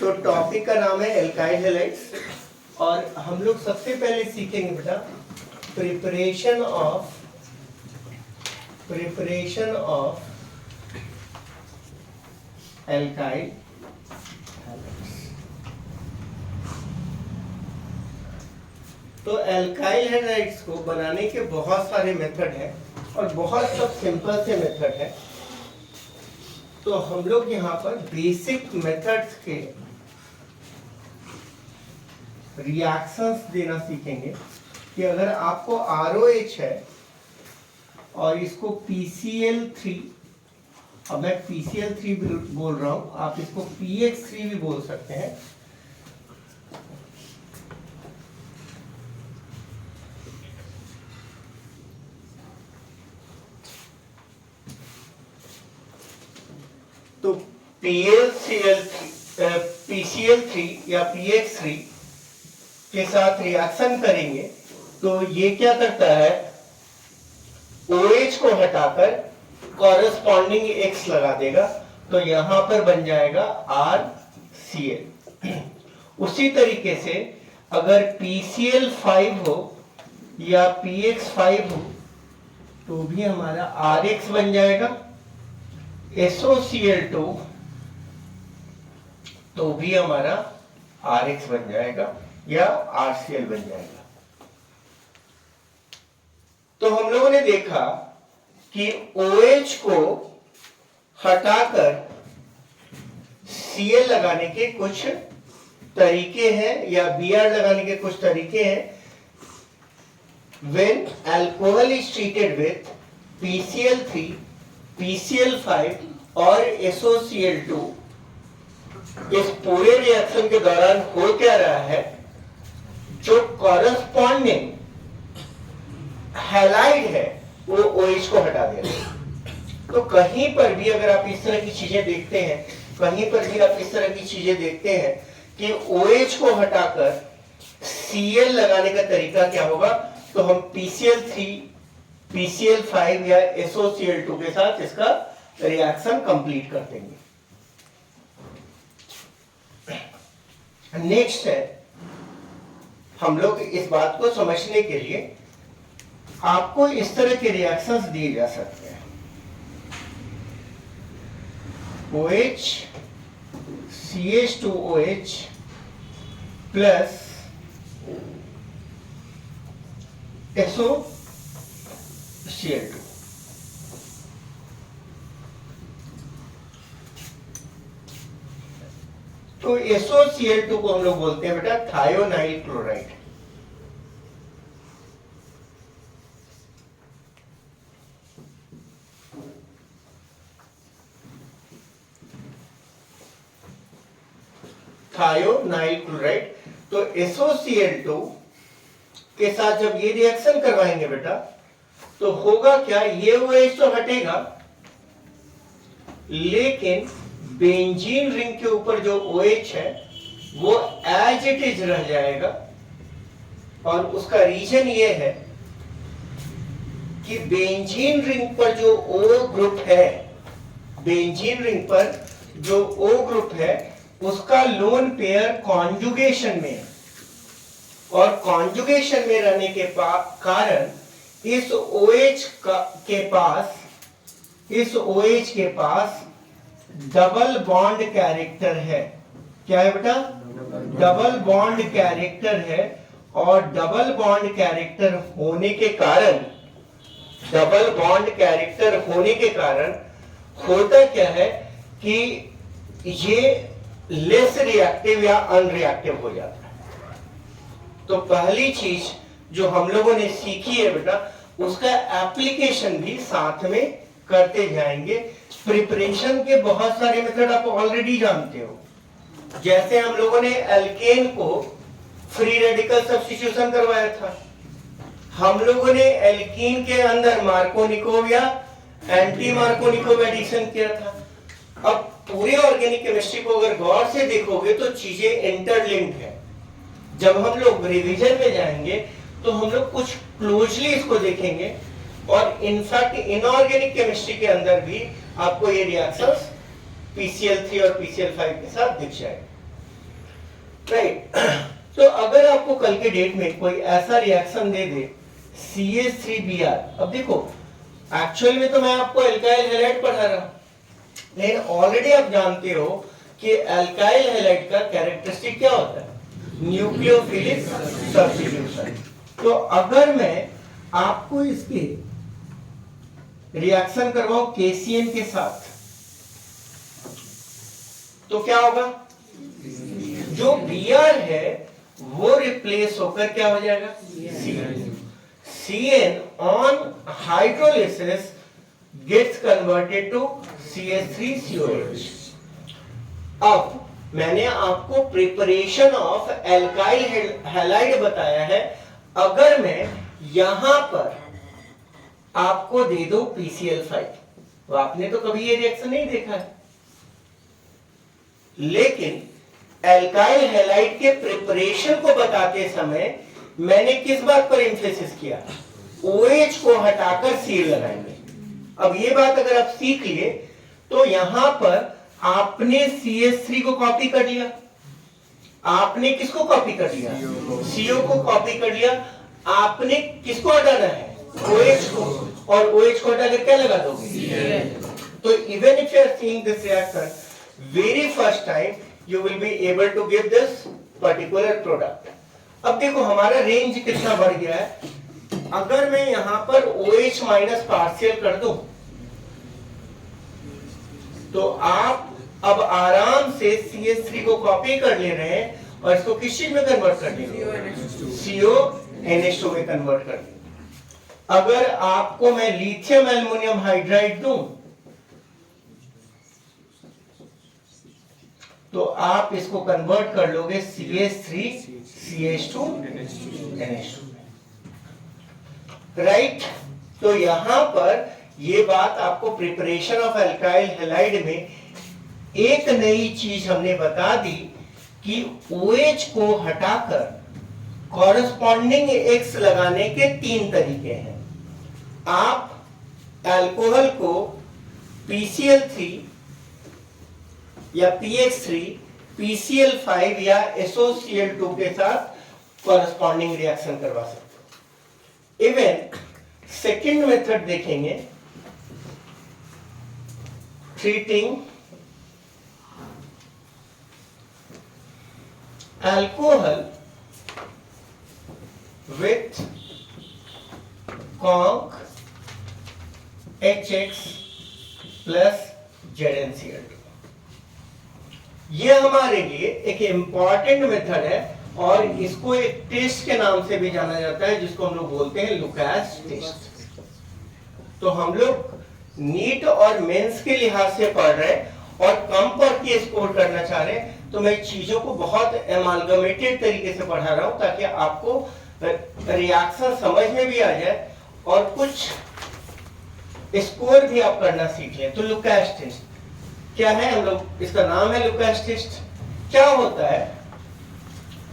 तो टॉपिक का नाम है एल्काइल हैलाइड्स और हम लोग सबसे पहले सीखेंगे बेटा प्रिपरेशन ऑफ एल्काइल हैलाइड्स। तो एल्काइल हैलाइड्स को बनाने के बहुत सारे मेथड हैं और बहुत सब सिंपल से मेथड है। तो हम लोग यहाँ पर बेसिक मेथड्स के रिएक्शंस देना सीखेंगे कि अगर आपको ROH है और इसको PCl3, अब मैं PCl3 बोल रहा हूं, आप इसको PX3 भी बोल सकते हैं। तो PCl3 या PX3 के साथ रिएक्शन करेंगे तो ये क्या करता है, OH को हटाकर कॉरेस्पॉन्डिंग X लगा देगा, तो यहां पर बन जाएगा RCl। उसी तरीके से अगर PCl5 हो या PX5 हो तो भी हमारा RX बन जाएगा, SOCl2 तो भी हमारा RX बन जाएगा या RCl बन जाएगा। तो हम लोगों ने देखा कि OH को हटाकर Cl लगाने के कुछ तरीके हैं या Br लगाने के कुछ तरीके हैं। When alcohol is treated with PCl3, PCl5 और SOCl2, इस पूरे रिएक्शन के दौरान हो क्या रहा है, जो कॉरेस्पॉन्डिंग हैलाइड है वो OH को हटा दे रहा है। तो कहीं पर भी अगर आप इस तरह की चीजें देखते हैं, कहीं पर भी आप इस तरह की चीजें देखते हैं कि OH को हटाकर Cl लगाने का तरीका क्या होगा, तो हम PCl3, PCl5 या SOCl2 के साथ इसका रिएक्शन कंप्लीट कर देंगे। नेक्स्ट है, हम लोग इस बात को समझने के लिए आपको इस तरह के रिएक्शंस दिए जा सकते हैं। OH CH2OH plus SOCl2। तो SOCl2 को हम लोग बोलते हैं बेटा थायोनाइल क्लोराइड। Thionyl chloride. तो SOCl2 के साथ जब ये रिएक्शन करवाएंगे बेटा तो होगा क्या, ये OH तो हटेगा लेकिन बेंजीन रिंग के ऊपर जो OH है वो एज इट इज रह जाएगा। और उसका रीजन ये है कि बेंजीन रिंग पर जो O ग्रुप है, बेंजीन रिंग पर जो O ग्रुप है उसका लोन पेयर कॉन्जुगेशन में है और कॉन्जुगेशन में रहने के कारण इस OH के पास डबल बॉन्ड कैरेक्टर है। क्या है बेटा, डबल बॉन्ड कैरेक्टर है। और डबल बॉन्ड कैरेक्टर होने के कारण, डबल बॉन्ड कैरेक्टर होने के कारण होता क्या है कि ये लेस रिएक्टिव या अनरिएक्टिव हो जाता है। तो पहली चीज जो हम लोगों ने सीखी है बेटा, उसका एप्लीकेशन भी साथ में करते जाएंगे। प्रिपरेशन के बहुत सारे मेथड आप ऑलरेडी जानते हो, जैसे हम लोगों ने एल्केन को फ्री रेडिकल सब्स्टिट्यूशन करवाया था, हम लोगों ने एल्कीन के अंदर मार्कोनिकोव या एंटी मार्कोनिकोव एडिशन किया था। अब पूरे ऑर्गेनिक केमिस्ट्री को अगर गौर से देखोगे तो चीजें इंटरलिंक्ड है। जब हम लोग रिवीजन में जाएंगे तो हम लोग कुछ क्लोजली इसको देखेंगे और इनफैक्ट इनऑर्गेनिक केमिस्ट्री के अंदर भी आपको ये रिएक्शंस PCl3 और PCl5 के साथ दिख जाएगा। राइट। तो अगर आपको कल के डेट में कोई ऐसा रिएक्शन दे दे CH3Br, अब देखो एक्चुअल में तो मैं आपको एल्काइल हैलाइड पढ़ा रहा हूं, लेकिन ऑलरेडी आप जानते हो कि एल्काइल हैलाइड का कैरेक्टरिस्टिक क्या होता है, न्यूक्लियोफिलिक सब्स्टिट्यूशन। तो अगर मैं आपको इसके रिएक्शन करवाऊं KCN के साथ तो क्या होगा, जो Br है वो रिप्लेस होकर क्या हो जाएगा, CN on hydrolysis gets converted to CH3COH। अब मैंने आपको प्रिपरेशन ऑफ एल्काइल हैलाइड बताया है। अगर मैं यहां पर आपको दे दो PCl5, तो आपने तो कभी ये रिएक्शन नहीं देखा है, लेकिन एल्काइल हैलाइड के प्रिपरेशन को बताते समय मैंने किस बात पर एम्फेसिस किया, OH को हटाकर Cl लगाएंगे। अब ये बात अगर आप सीख लिए तो यहां पर आपने CH3 को कॉपी कर लिया, आपने किसको कॉपी कर लिया, CO को कॉपी कर लिया, आपने किसको हटाना है, OH को, और OH को हटाकर क्या लगा दोगे, तो even if you are seeing this reaction very first time you will be able to give this particular product। अब देखो हमारा रेंज कितना बढ़ गया है, अगर मैं यहां पर OH माइनस पार्शियल कर दूं तो आप अब आराम से CH3 को कॉपी कर ले रहे हैं और इसको किस चीज में कन्वर्ट कर देंगे, CONH2 में कन्वर्ट कर देंगे। अगर आपको मैं लिथियम एल्युमिनियम हाइड्राइड दूं तो आप इसको कन्वर्ट कर लोगे CH3CH2 NH2, राइट। तो यहां पर ये बात आपको प्रिपरेशन ऑफ एल्काइल हैलाइड में एक नई चीज हमने बता दी कि OH को हटाकर कॉरेस्पॉन्डिंग X लगाने के 3 तरीके हैं। आप अल्कोहल को PCl3 या PX3, PCl5 या SOCl2 के साथ कॉरेस्पॉन्डिंग रिएक्शन करवा सकते हो। इवन सेकेंड मेथड देखेंगे, treating alcohol with conc HX plus ZnCl2। ये हमारे लिए एक इंपॉर्टेंट मेथड है और इसको एक टेस्ट के नाम से भी जाना जाता है जिसको हम लोग बोलते हैं लुकास टेस्ट। तो हम लोग नीट और मेंस के लिहाज से पढ़ रहे हैं और कम पढ़ के स्कोर करना चाह रहे हैं, तो मैं चीजों को बहुत एमालगमेटेड तरीके से पढ़ा रहा हूं ताकि आपको रिएक्शन समझ में भी आ जाए और कुछ स्कोर भी आप करना सीख लें। तो लुकास टेस्ट क्या है, हम लोग इसका नाम है लुकास टेस्ट। क्या होता है,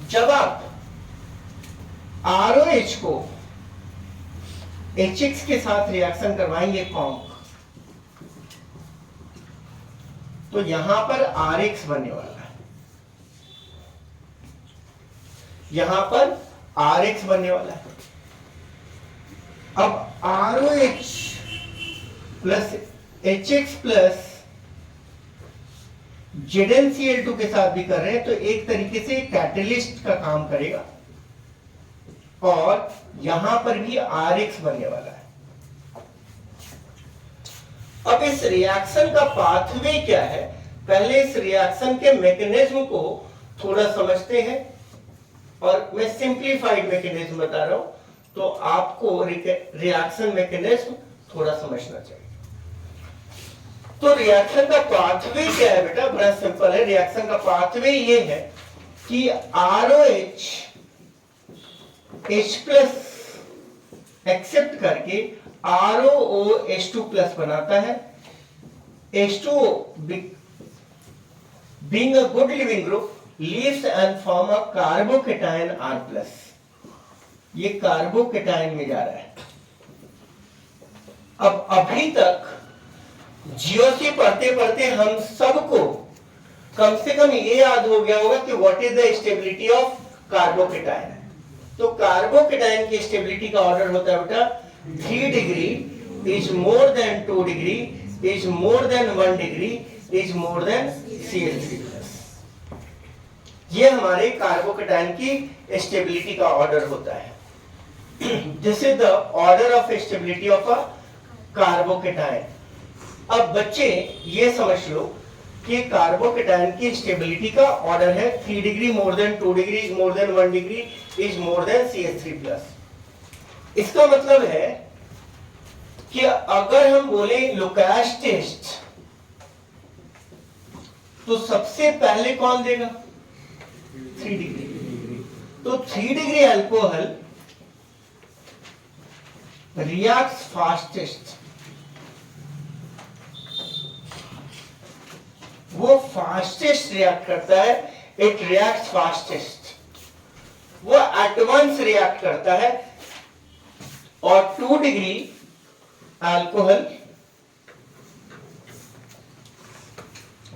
जब आप ROH को HX के साथ रिएक्शन करवाएंगे कॉन्क, तो यहां पर RX बनने वाला है, यहां पर RX बनने वाला है। अब ROH plus HX plus ZnCl2 के साथ भी कर रहे हैं तो एक तरीके से कैटलिस्ट का काम करेगा और यहां पर भी RX बनने वाला है। अब इस रिएक्शन का पाथवे क्या है, पहले इस रिएक्शन के मैकेनिज्म को थोड़ा समझते हैं और मैं सिंप्लीफाइड मैकेनिज्म बता रहा हूं तो आपको रिएक्शन मैकेनिज्म थोड़ा समझना चाहिए। तो रिएक्शन का पाथवे क्या है बेटा, बड़ा सिंपल है। रिएक्शन का पाथवे ये है कि ROH H प्लस एक्सेप्ट करके ROOH2 प्लस बनाता है। H2O being a good living group leaves and form a carbocation R plus, ये कार्बोकेटायन में जा रहा है। अब अभी तक जीओसी पढ़ते पढ़ते हम सबको कम से कम ये याद हो गया होगा कि what is the stability of carbocation. तो कार्बोकेटायन की स्टेबिलिटी का ऑर्डर होता है बेटा 3 degree, is more than 2 degree, is more than 1 degree, is more than Cl3+। ये हमारे कार्बोकेटायन की स्टेबिलिटी का ऑर्डर होता है। This is the order of stability of a carbocation. अब बच्चे ये समझ लो कि कार्बोकेटायन की स्टेबिलिटी का ऑर्डर है 3 degree, more than 2 degree, is more than 1 degree, is more than CH3+। इसका मतलब है कि अगर हम बोले लुकास टेस्ट तो सबसे पहले कौन देगा 3 डिग्री। तो 3 डिग्री अल्कोहल रिएक्ट्स फास्टेस्ट, वो फास्टेस्ट रिएक्ट करता है, इट रिएक्ट्स फास्टेस्ट, वो एट वंस रिएक्ट करता है। और 2 degree alcohol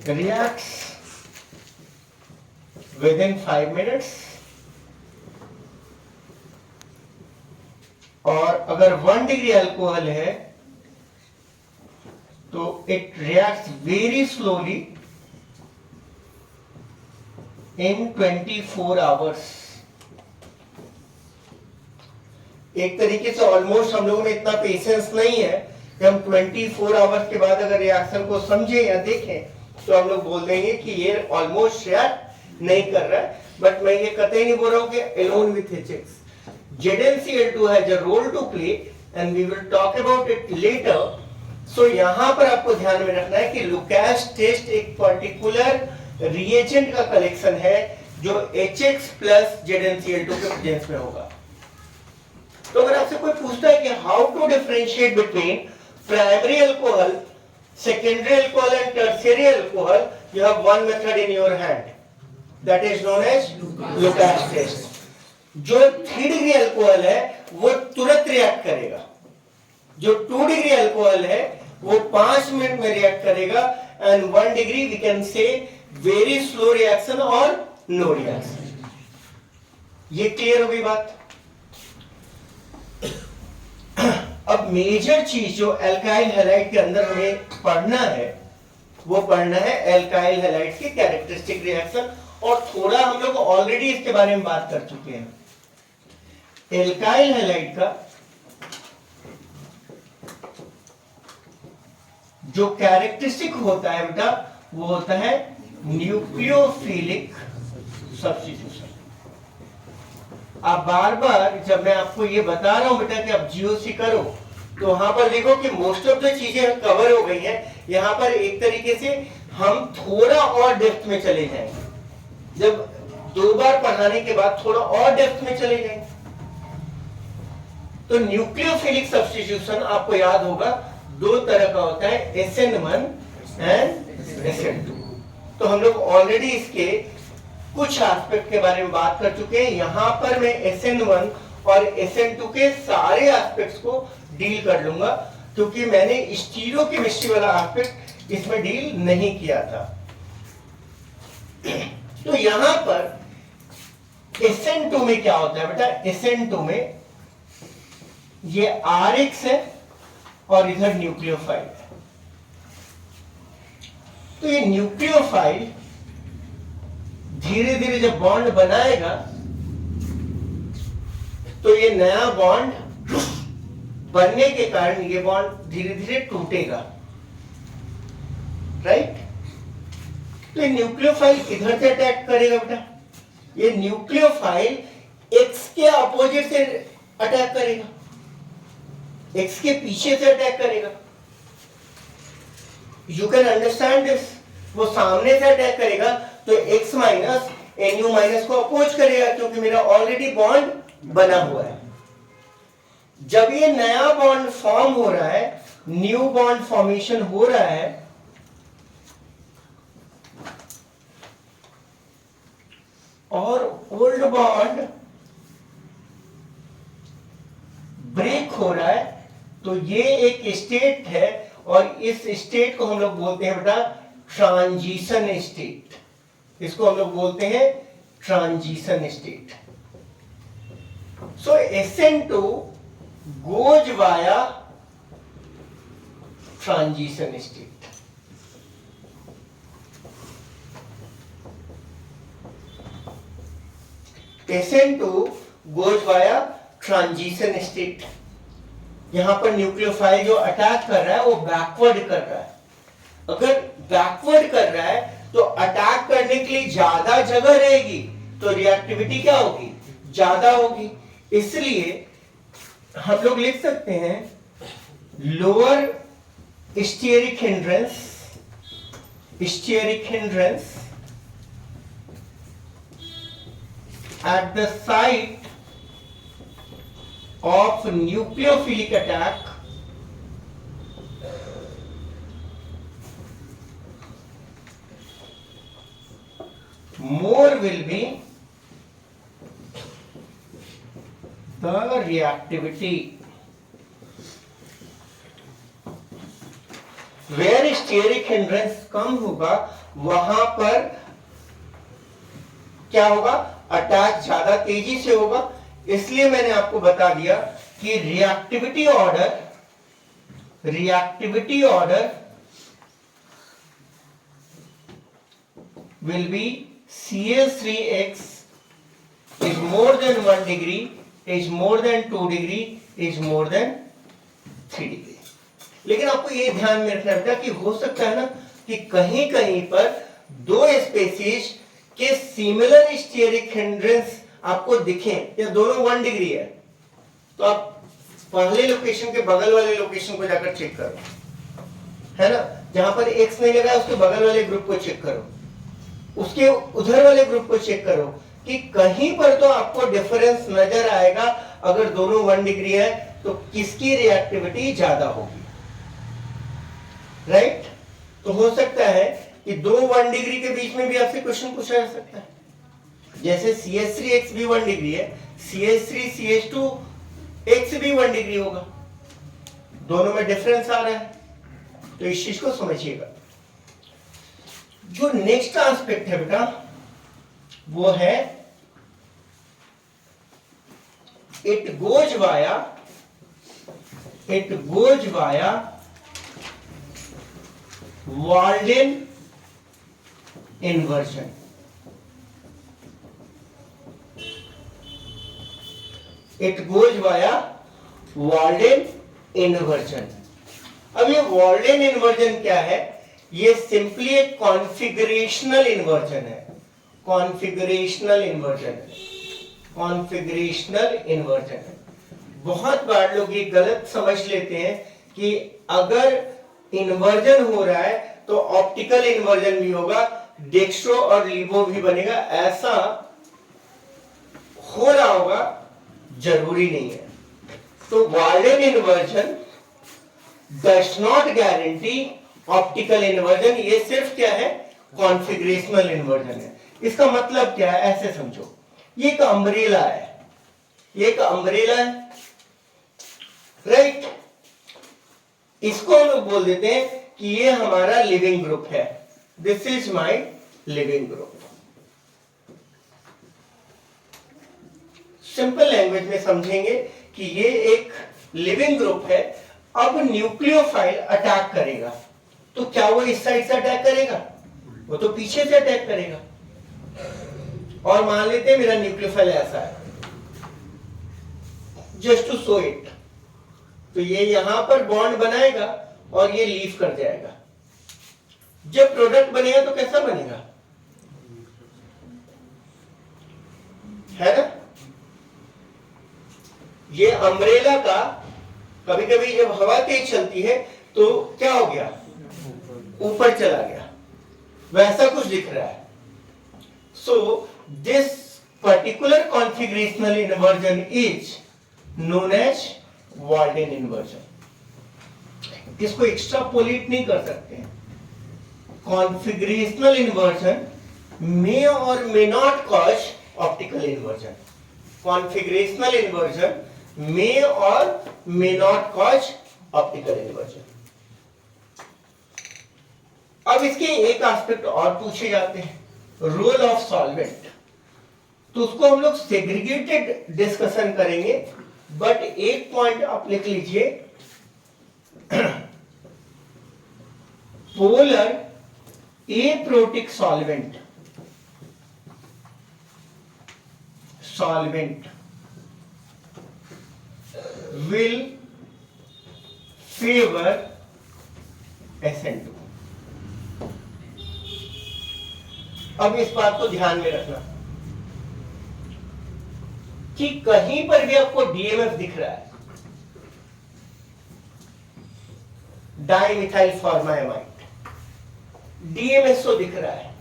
reacts with in 5 minutes, और अगर 1 डिग्री अल्कोहल है तो it reacts very slowly in 24 hours. एक तरीके से ऑलमोस्ट हम लोगों में इतना पेशेंस नहीं है कि हम 24 आवर्स के बाद अगर रिएक्शन को समझे या देखें तो हम लोग बोल देंगे कि ये ऑलमोस्ट रिएक्ट नहीं कर रहा है। बट मैं ये कतई नहीं बोल रहा हूं कि alone with HX, ZnCl2 has a role to play and we will talk about it later। So यहां पर आपको ध्यान में रखना है कि लुकास टेस्ट एक पर्टिकुलर रिएजेंट का कलेक्शन है जो HX प्लस ZnCl2 के प्रेजेंस में होगा। तो अगर आपसे कोई पूछता है कि how to differentiate between primary alcohol, secondary alcohol and tertiary alcohol, you have one method in your hand, that is known as Lucas test. जो 3 डिग्री अल्कोहल है वो तुरंत रिएक्ट करेगा, जो 2 डिग्री अल्कोहल है वो 5 मिनट में रिएक्ट करेगा, and 1 degree we can say very slow reaction और नो रिएक्शन। ये क्लियर हो गई बात। अब मेजर चीज जो एल्काइल हैलाइड के अंदर हमें पढ़ना है वो पढ़ना है एल्काइल हैलाइड की कैरेक्टरिस्टिक रिएक्शन, और थोड़ा हम लोग ऑलरेडी इसके बारे में बात कर चुके हैं। एल्काइल हैलाइड का जो कैरेक्टरिस्टिक होता है बेटा वो होता है न्यूक्लियोफिलिक सब्स्टिट्यूशन। आप बार बार जब मैं आपको ये बता रहा हूं बेटा कि आप जीओसी करो तो वहां पर देखो कि मोस्ट ऑफ द चीजें कवर हो गई हैं। यहां पर एक तरीके से हम थोड़ा और डेप्थ में चले जाएंगे, जब 2 बार पढ़ाने के बाद थोड़ा और डेप्थ में चले जाएंगे। तो न्यूक्लियोफिलिक सब्स्टिट्यूशन आपको याद होगा 2 तरह का होता है, SN1 एंड SN2। तो हम लोग ऑलरेडी इसके कुछ एस्पेक्ट के बारे में बात कर चुके हैं। यहां पर मैं SN1 और SN2 के सारे एस्पेक्ट्स को डील कर लूंगा, क्योंकि मैंने स्टीरियोकेमिस्ट्री वाला एस्पेक्ट इसमें डील नहीं किया था। तो यहां पर SN2 में क्या होता है बेटा, SN2 में ये RX है और इधर न्यूक्लियोफाइल है। तो ये न्यूक्लियोफाइल धीरे धीरे जब बॉन्ड बनाएगा तो ये नया बॉन्ड बनने के कारण ये बॉन्ड धीरे धीरे टूटेगा, राइट। तो ये न्यूक्लियोफाइल किधर से अटैक करेगा बेटा, ये न्यूक्लियोफाइल एक्स के अपोजिट से अटैक करेगा, एक्स के पीछे से अटैक करेगा। You can understand this. वो सामने से अटैक करेगा तो x माइनस NU माइनस को अपोज करेगा, क्योंकि मेरा ऑलरेडी बॉन्ड बना हुआ है। जब ये नया बॉन्ड फॉर्म हो रहा है, न्यू बॉन्ड फॉर्मेशन हो रहा है, और ओल्ड बॉन्ड ब्रेक हो रहा है, तो ये एक स्टेट है, और इस स्टेट को हम लोग बोलते हैं बेटा ट्रांजिशन स्टेट। इसको हम लोग बोलते हैं ट्रांजिशन स्टेट। सो SN2 goes via transition state। SN2 goes via transition state। यहां पर न्यूक्लियोफाइल जो अटैक कर रहा है वो बैकवर्ड कर रहा है। अगर बैकवर्ड कर रहा है तो अटैक करने के लिए ज्यादा जगह रहेगी, तो रिएक्टिविटी क्या होगी, ज्यादा होगी। इसलिए हम लोग लिख सकते हैं lower stearic hindrance at the site of nucleophilic attack more will be the reactivity। where steric hindrance कम होगा वहां पर क्या होगा, अटैक ज्यादा तेजी से होगा। इसलिए मैंने आपको बता दिया कि reactivity order will be CH3X is more than 1 degree, is more than 2 degree, is more than 3 degree। लेकिन आपको ये ध्यान में रखना बेटा कि हो सकता है ना कि कहीं कहीं पर दो स्पेसीज के सिमिलर स्टीयरिक हिंड्रेंस आपको दिखे या दोनों 1 डिग्री है, तो आप पहले लोकेशन के बगल वाले लोकेशन को जाकर चेक करो, है ना। जहां पर X नहीं लगा उसके बगल वाले ग्रुप को चेक करो, उसके उधर वाले ग्रुप को चेक करो कि कहीं पर तो आपको डिफरेंस नजर आएगा। अगर दोनों 1 डिग्री है तो किसकी रिएक्टिविटी ज्यादा होगी, राइट। तो हो सकता है कि दो 1 डिग्री के बीच में भी आपसे क्वेश्चन पूछा जा सकता है। जैसे CH3X भी 1 डिग्री है, CH3CH2X भी 1 डिग्री होगा, दोनों में डिफरेंस आ रहा है। तो इस चीज को समझिएगा। जो नेक्स्ट एस्पेक्ट है बेटा वो है it goes via Walden inversion. It goes via Walden inversion. अब ये वाल्डेन इन्वर्जन क्या है, ये सिंपली एक कॉन्फ़िगरेशनल इन्वर्जन है। कॉन्फ़िगरेशनल इन्वर्जन है। बहुत बार लोग ये गलत समझ लेते हैं कि अगर इन्वर्जन हो रहा है तो ऑप्टिकल इन्वर्जन भी होगा, डेक्स्ट्रो और लीवो भी बनेगा। ऐसा हो रहा होगा, जरूरी नहीं है। तो Walden inversion does not guarantee optical inversion. ये सिर्फ क्या है, कॉन्फ़िगरेशनल इन्वर्जन है। इसका मतलब क्या है, ऐसे समझो, ये एक अम्ब्रेला है, राइट। इसको हम लोग बोल देते हैं कि ये हमारा लिविंग ग्रुप है, this is my leaving group. Simple language में समझेंगे कि ये एक लिविंग ग्रुप है। अब न्यूक्लियोफाइल अटैक करेगा तो क्या वो इस साइड से अटैक करेगा, वो तो पीछे से अटैक करेगा। और मान लेते हैं मेरा न्यूक्लियोफाइल ऐसा है, जस्ट टू शो इट, तो ये यहां पर बॉन्ड बनाएगा और ये लीव कर जाएगा। जब प्रोडक्ट बनेगा तो कैसा बनेगा, है ना। ये अम्ब्रेला का कभी कभी जब हवा तेज चलती है तो क्या हो गया, ऊपर चला गया, वैसा कुछ दिख रहा है। So this particular configurational inversion is known as Walden inversion. इसको एक्स्ट्रापोलेट नहीं कर सकते हैं। Configurational inversion may or may not cause optical inversion. Configurational inversion may or may not cause optical inversion. अब इसके एक एस्पेक्ट और पूछे जाते हैं, रोल ऑफ सॉल्वेंट, तो उसको हम लोग सेग्रीगेटेड डिस्कशन करेंगे, बट एक पॉइंट आप लिख लीजिए, polar aprotic solvent will favor SN2। अब इस बात को ध्यान में रखना कि कहीं पर भी आपको DMF दिख रहा है, डाइमिथाइल फॉर्मामाइड, DMSO दिख रहा है,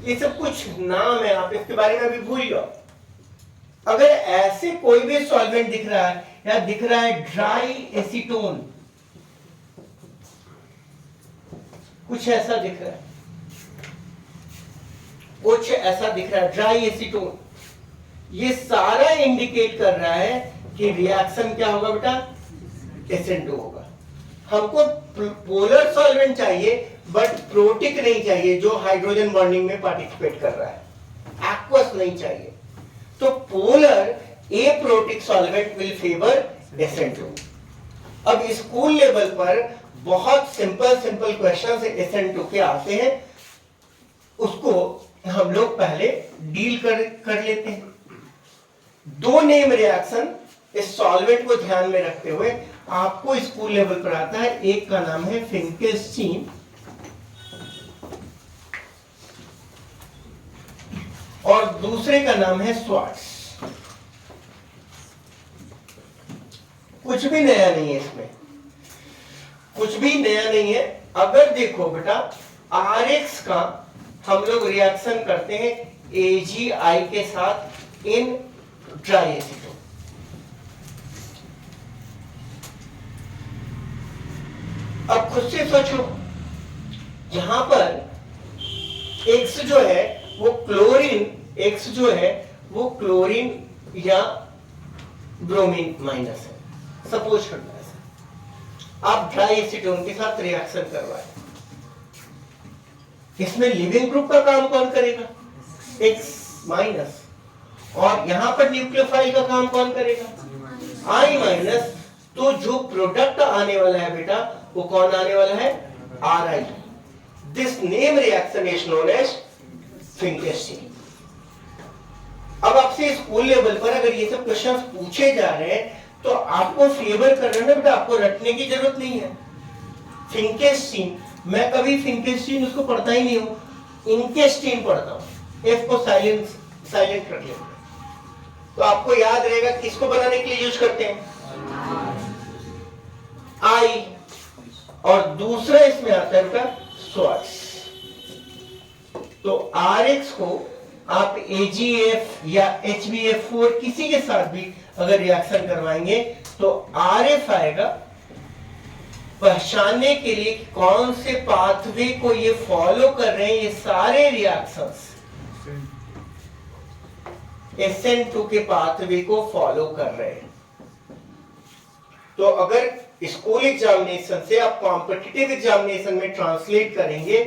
ये सब कुछ नाम है, आप इसके बारे में अभी भूल जाओ। अगर ऐसे कोई भी सॉल्वेंट दिख रहा है, या दिख रहा है ड्राई एसीटोन, कुछ ऐसा दिख रहा है, कुछ ऐसा दिख रहा है ड्राई एसीटोन, ये सारा इंडिकेट कर रहा है कि रिएक्शन क्या होगा बेटा, SN2 होगा। हमको पोलर सॉल्वेंट चाहिए बट प्रोटिक नहीं चाहिए, जो हाइड्रोजन बॉन्डिंग में पार्टिसिपेट कर रहा है, एक्वस नहीं चाहिए। तो polar aprotic solvent will favour SN2। अब स्कूल लेवल पर बहुत सिंपल क्वेश्चन SN2 के आते हैं, उसको हम लोग पहले डील कर लेते हैं। दो नेम रिएक्शन इस सॉल्वेंट को ध्यान में रखते हुए आपको स्कूल लेवल पर आता है, एक का नाम है फिंकेल्स्टीन और दूसरे का नाम है स्वार्ट्ज। कुछ भी नया नहीं है इसमें, कुछ भी नया नहीं है। अगर देखो बेटा, RX का हम लोग रिएक्शन करते हैं AgI के साथ इन ड्राई एसीटोन। अब खुद से सोचो, यहां पर X जो है वो क्लोरीन, X जो है वो क्लोरीन या ब्रोमीन माइनस है, सपोज करना है। आप ड्राई एसीटोन के साथ रिएक्शन करवाएं, इसमें लिविंग ग्रुप का काम कौन करेगा, X माइनस, और यहां पर न्यूक्लियोफाइल का काम कौन करेगा, I माइनस। तो जो प्रोडक्ट आने वाला है बेटा, वो कौन आने वाला है, Ri। This name reaction is known as Finkelstein. अब आपसे स्कूल लेवल पर अगर ये सब क्वेश्चंस पूछे जा रहे हैं तो आपको फेवर कर रहे हैं बेटा, आपको रटने की जरूरत नहीं है। फिंकेल्स्टीन, मैं कभी फिंकेल्स्टीन उसको पढ़ता ही नहीं हूं, इंकेस्टीन पढ़ता हूं। F को साइलेंट रख लेते हैं, तो आपको याद रहेगा किसको बनाने के लिए यूज करते हैं, I, और दूसरा इसमें आता है बेटा स्वार्ट्ज। तो RX को आप AgF या HbF4 किसी के साथ भी अगर रिएक्शन करवाएंगे तो RF आएगा, पहचानने के लिए कौन से पाथवे को ये फॉलो कर रहे हैं। ये सारे रिएक्शंस SN2 के पाथवे को फॉलो कर रहे हैं। तो अगर स्कूल एग्जामिनेशन से आप कॉम्पिटिटिव एग्जामिनेशन में ट्रांसलेट करेंगे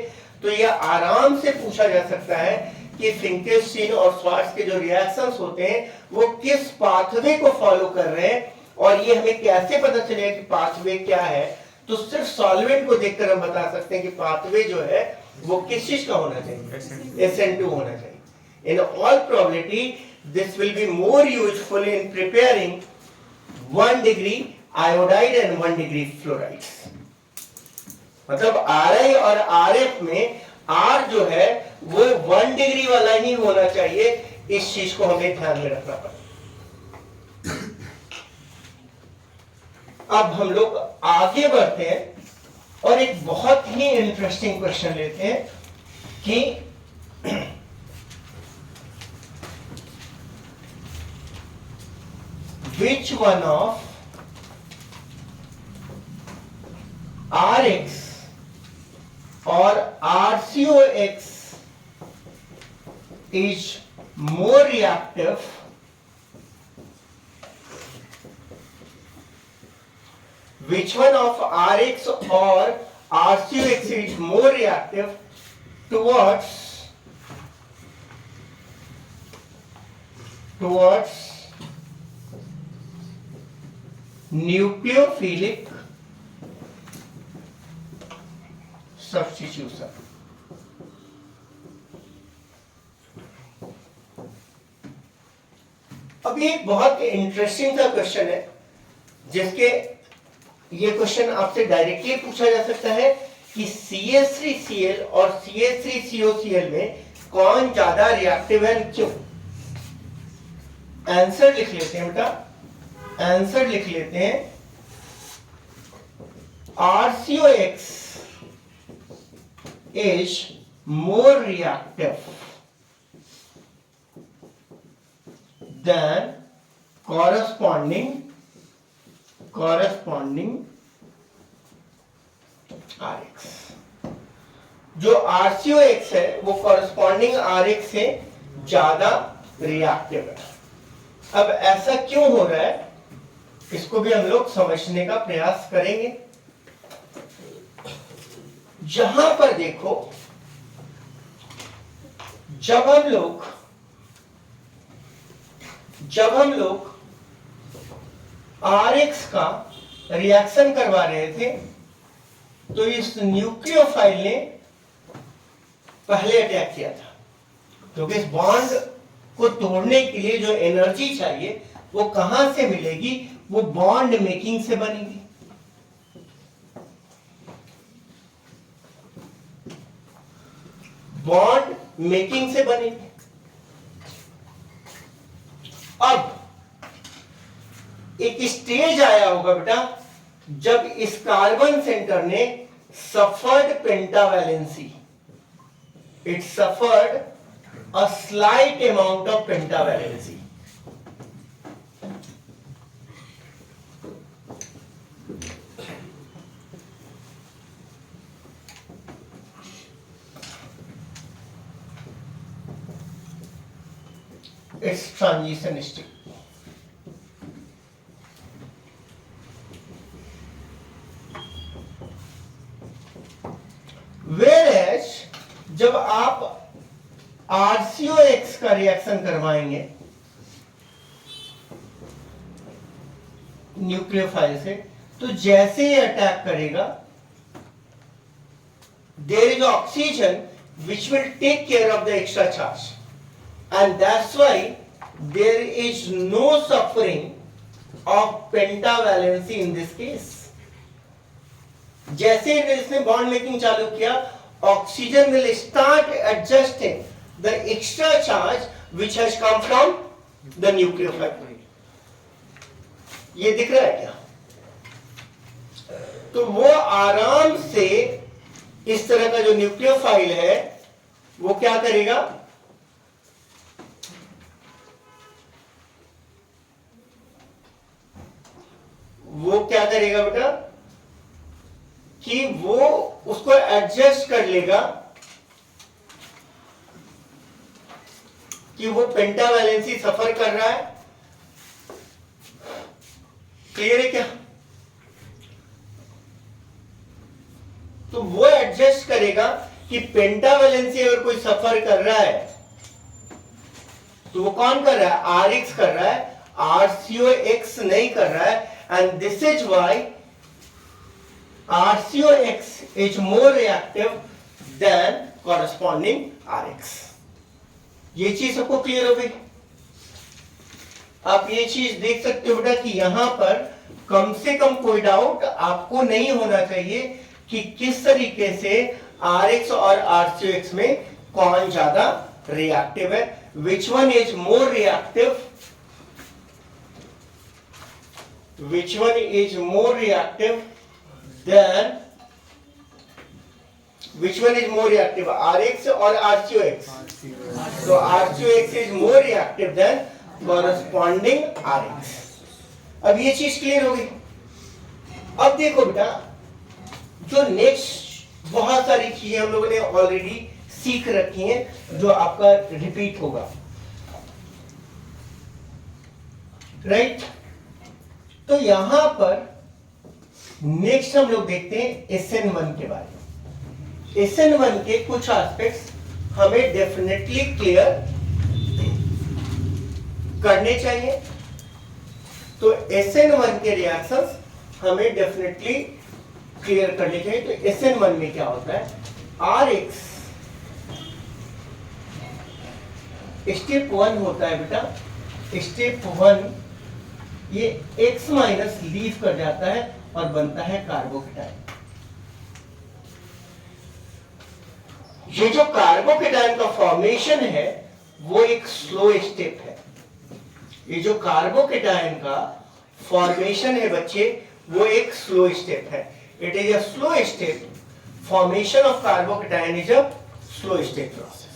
तो यह आराम से पूछा जा सकता है कि फिंकेल्स्टीन और स्वार्ट्ज के जो रिएक्शंस होते हैं वो किस पाथवे को फॉलो कर रहे हैं, और ये हमें कैसे पता चलेगा कि पाथवे क्या है। तो सिर्फ सॉल्वेंट को देखकर हम बता सकते हैं कि पाथवे जो है वो किस चीज का होना चाहिए, SN2 होना चाहिए। In all probability this will be more useful in preparing 1 degree iodide and 1 degree fluoride. मतलब Ri और RF में R जो है वो 1 डिग्री वाला ही होना चाहिए, इस चीज को हमें ध्यान में रखना पड़ेगा। अब हम लोग आगे बढ़ते हैं और एक बहुत ही इंटरेस्टिंग क्वेश्चन लेते हैं कि which one of RX or RCOX is more reactive which one of RX or RCOX is more reactive towards towards nucleophilic substitution. अब ये बहुत इंटरेस्टिंग सा क्वेश्चन है, जिसके ये क्वेश्चन आपसे डायरेक्टली पूछा जा सकता है कि CH3Cl और CH3COCl में कौन ज्यादा रिएक्टिव है, क्यों? आंसर लिख लेते हैं बेटा, आंसर लिख लेते हैं। RCOX is more reactive than corresponding RX। जो RCOX है वो corresponding RX से ज्यादा रिएक्टिव है। अब ऐसा क्यों हो रहा है, इसको भी हम लोग समझने का प्रयास करेंगे। जहां पर देखो, जब हम लोग RX का रिएक्शन करवा रहे थे, तो इस न्यूक्लियोफाइल ने पहले अटैक किया था, क्योंकि इस बॉन्ड को तोड़ने के लिए जो एनर्जी चाहिए वो कहां से मिलेगी, वो बॉन्ड मेकिंग से बनेगी। बॉन्ड मेकिंग से बनेगी। अब एक स्टेज आया होगा बेटा, जब इस कार्बन सेंटर ने suffered pentavalency, it suffered a slight amount of pentavalency. It's transitionistic. Whereas जब आप RCOX का रिएक्शन करवाएंगे न्यूक्लियोफाइल से, तो जैसे ही अटैक करेगा, there is oxygen which will take care of the extra charge. And that's why there is no suffering of pentavalency in this case. जैसे इसने बॉन्ड मेकिंग चालू किया, oxygen will start adjusting the extra charge which has come from the nucleophile. ये दिख रहा है क्या? तो वो आराम से इस तरह का जो न्यूक्लियोफाइल है वो क्या करेगा, बेटा, कि वो उसको एडजस्ट कर लेगा कि वो पेंटावैलेंसी सफर कर रहा है। क्लियर है क्या? तो वो एडजस्ट करेगा कि पेंटावैलेंसी अगर कोई सफर कर रहा है तो वो कौन कर रहा है? RX कर रहा है, RCOX नहीं कर रहा है। And this is why RCOX is more reactive than corresponding RX. ये चीज सबको क्लियर हो गई? आप ये चीज देख सकते हो बेटा कि यहां पर कम से कम कोई डाउट आपको नहीं होना चाहिए कि किस तरीके से RX और RCOX में कौन ज्यादा रिएक्टिव है, which one is more reactive, which one is more reactive than, which one is more reactive, RX or RCOX? So RCOX is more reactive than corresponding RX. अब ये चीज क्लियर हो गई। अब देखो बेटा, जो नेक्स्ट बहुत सारी चीजें हम लोगों ने ऑलरेडी सीख रखी हैं, जो आपका रिपीट होगा, राइट? तो यहां पर नेक्स्ट हम लोग देखते हैं SN1 के बारे में। SN1 के कुछ एस्पेक्ट्स हमें डेफिनेटली क्लियर करने चाहिए। तो SN1 के रिएक्शंस हमें डेफिनेटली क्लियर करने चाहिए। तो SN1 में क्या होता है, RX स्टेप 1 होता है बेटा, स्टेप 1 ये X माइनस लीव कर जाता है और बनता है कार्बोकेटाइन। ये जो कार्बोकेटाइन का फॉर्मेशन है वो एक स्लो स्टेप है। ये जो कार्बोकेटाइन का फॉर्मेशन है बच्चे वो एक स्लो स्टेप है। It is a slow step, formation of carbocation is a slow step process.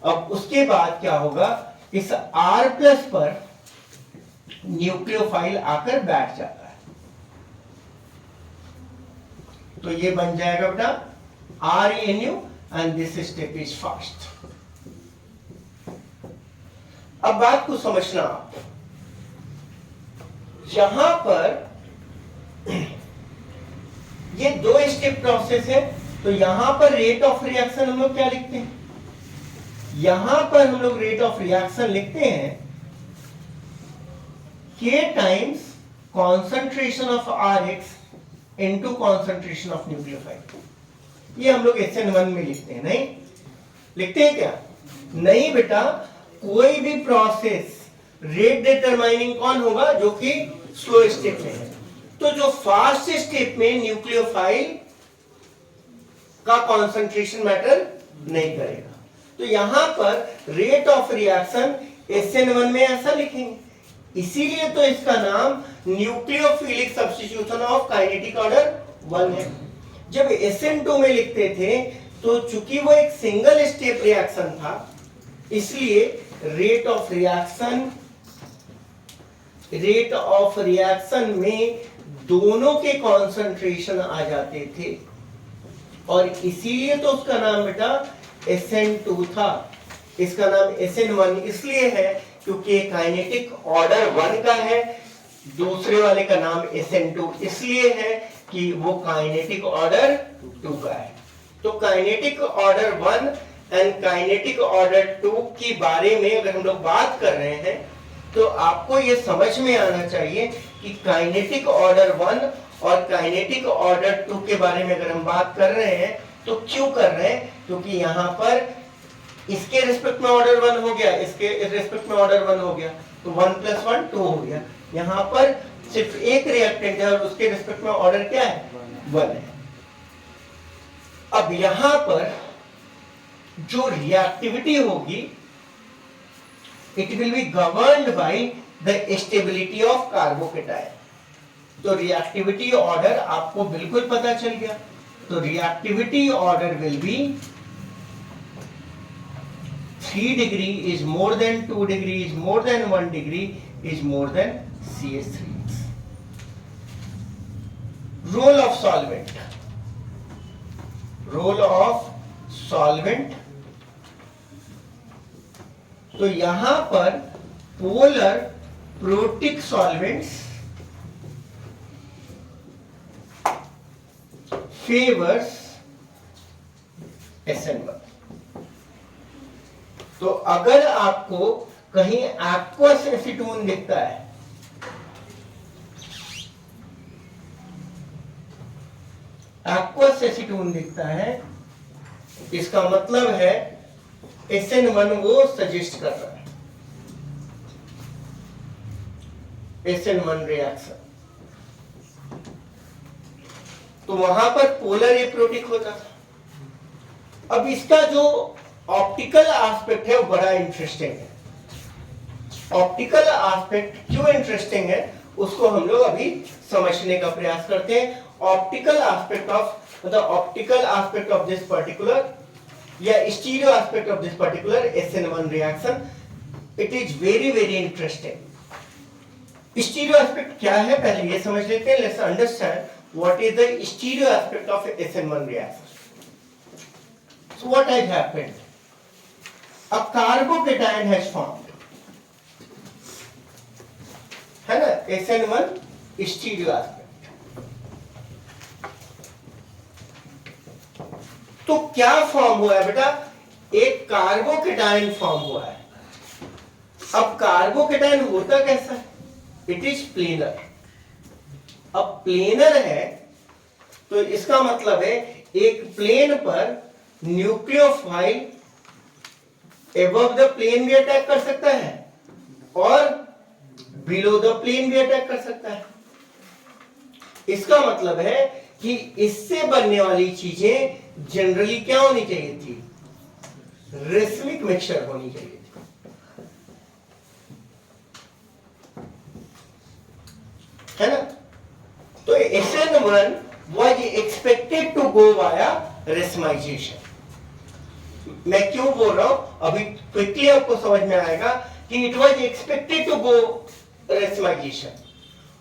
अब उसके बाद क्या होगा, इस R प्लस पर न्यूक्लियोफाइल आकर बैठ जाता है, तो ये बन जाएगा बेटा ReNu and this step is fast. अब बात को समझना, यहां पर ये 2 स्टेप प्रोसेस है, तो यहां पर रेट ऑफ रिएक्शन हम लोग क्या लिखते हैं, यहां पर हम लोग रेट ऑफ रिएक्शन लिखते हैं K times concentration of Rx into concentration of nucleophile. ये हम लोग SN1 में लिखते हैं, नहीं लिखते हैं क्या, नहीं बेटा, कोई भी प्रोसेस रेट डिटरमाइनिंग कौन होगा, जो कि स्लो स्टेप में है। तो जो फास्ट स्टेप में न्यूक्लियोफाइल का कॉन्सेंट्रेशन मैटर नहीं करेगा, तो यहां पर रेट ऑफ रिएक्शन SN1 में ऐसा लिखेंगे, इसीलिए तो इसका नाम nucleophilic substitution of kinetic order 1 है। जब SN2 में लिखते थे तो चूंकि वो एक सिंगल स्टेप रिएक्शन था, इसलिए रेट ऑफ रिएक्शन में दोनों के कॉन्सेंट्रेशन आ जाते थे, और इसीलिए तो उसका नाम बेटा SN2 था। इसका नाम SN1 इसलिए है क्योंकि काइनेटिक ऑर्डर 1 का है, दूसरे वाले का नाम SN2 इसलिए है कि वो काइनेटिक ऑर्डर 2 का है। तो kinetic order 1 and kinetic order 2 के बारे में अगर हम लोग बात कर रहे हैं तो आपको ये समझ में आना चाहिए कि काइनेटिक ऑर्डर 1 और काइनेटिक ऑर्डर 2 के बारे में अगर हम बात कर रहे हैं तो क्यों कर रहे हैं, क्योंकि यहां पर इसके रिस्पेक्ट में ऑर्डर 1 हो गया, इसके रिस्पेक्ट में ऑर्डर 1 हो गया, तो 1 + 1 2 हो गया। यहां पर सिर्फ एक रिएक्टेंट है और उसके रिस्पेक्ट में ऑर्डर क्या है, 1 है। अब यहां पर जो रिएक्टिविटी होगी, it will be governed by the stability of carbocation. तो रिएक्टिविटी ऑर्डर आपको बिल्कुल पता चल गया। तो reactivity order will be 3 degree is more than 2 degree is more than 1 degree is more than CH3. Role of solvent. Role of solvent. तो यहां पर polar protic solvents favours SN1। तो अगर आपको कहीं एक्वस एसीटोन दिखता है, एक्वस एसीटोन दिखता है, इसका मतलब है SN1 वो सजेस्ट कर रहा है, SN1 रिएक्शन। तो वहां पर पोलर एप्रोटिक होता था। अब इसका जो ऑप्टिकल एस्पेक्ट है वो बड़ा इंटरेस्टिंग है। ऑप्टिकल एस्पेक्ट क्यों इंटरेस्टिंग है उसको हम लोग अभी समझने का प्रयास करते हैं। Optical aspect of optical aspect of this particular या stereo aspect of this particular SN1 reaction, it is very very interesting. Stereo aspect क्या है पहले ये समझ लेते हैं। Let's understand what is the stereo aspect of SN1 reaction. So what has happened, a carbocation has formed, है ना, SN1 stereo aspect. तो क्या फॉर्म हुआ है बेटा, एक कार्बोकेटाइन फॉर्म हुआ है। अब कार्बोकेटायन होता कैसा है? It is planar. अब प्लेनर है तो इसका मतलब है एक प्लेन पर न्यूक्लियोफाइल एबव द प्लेन भी अटैक कर सकता है और बिलो द प्लेन भी अटैक कर सकता है। इसका मतलब है कि इससे बनने वाली चीजें जनरली क्या होनी चाहिए थी? रेसमिक मिक्सचर होनी चाहिए थी, है ना? तो SN1 was expected to go via racemization। मैं क्यों बोल रहा हूं अभी क्विकली आपको समझ में आएगा कि it was expected to go racemization।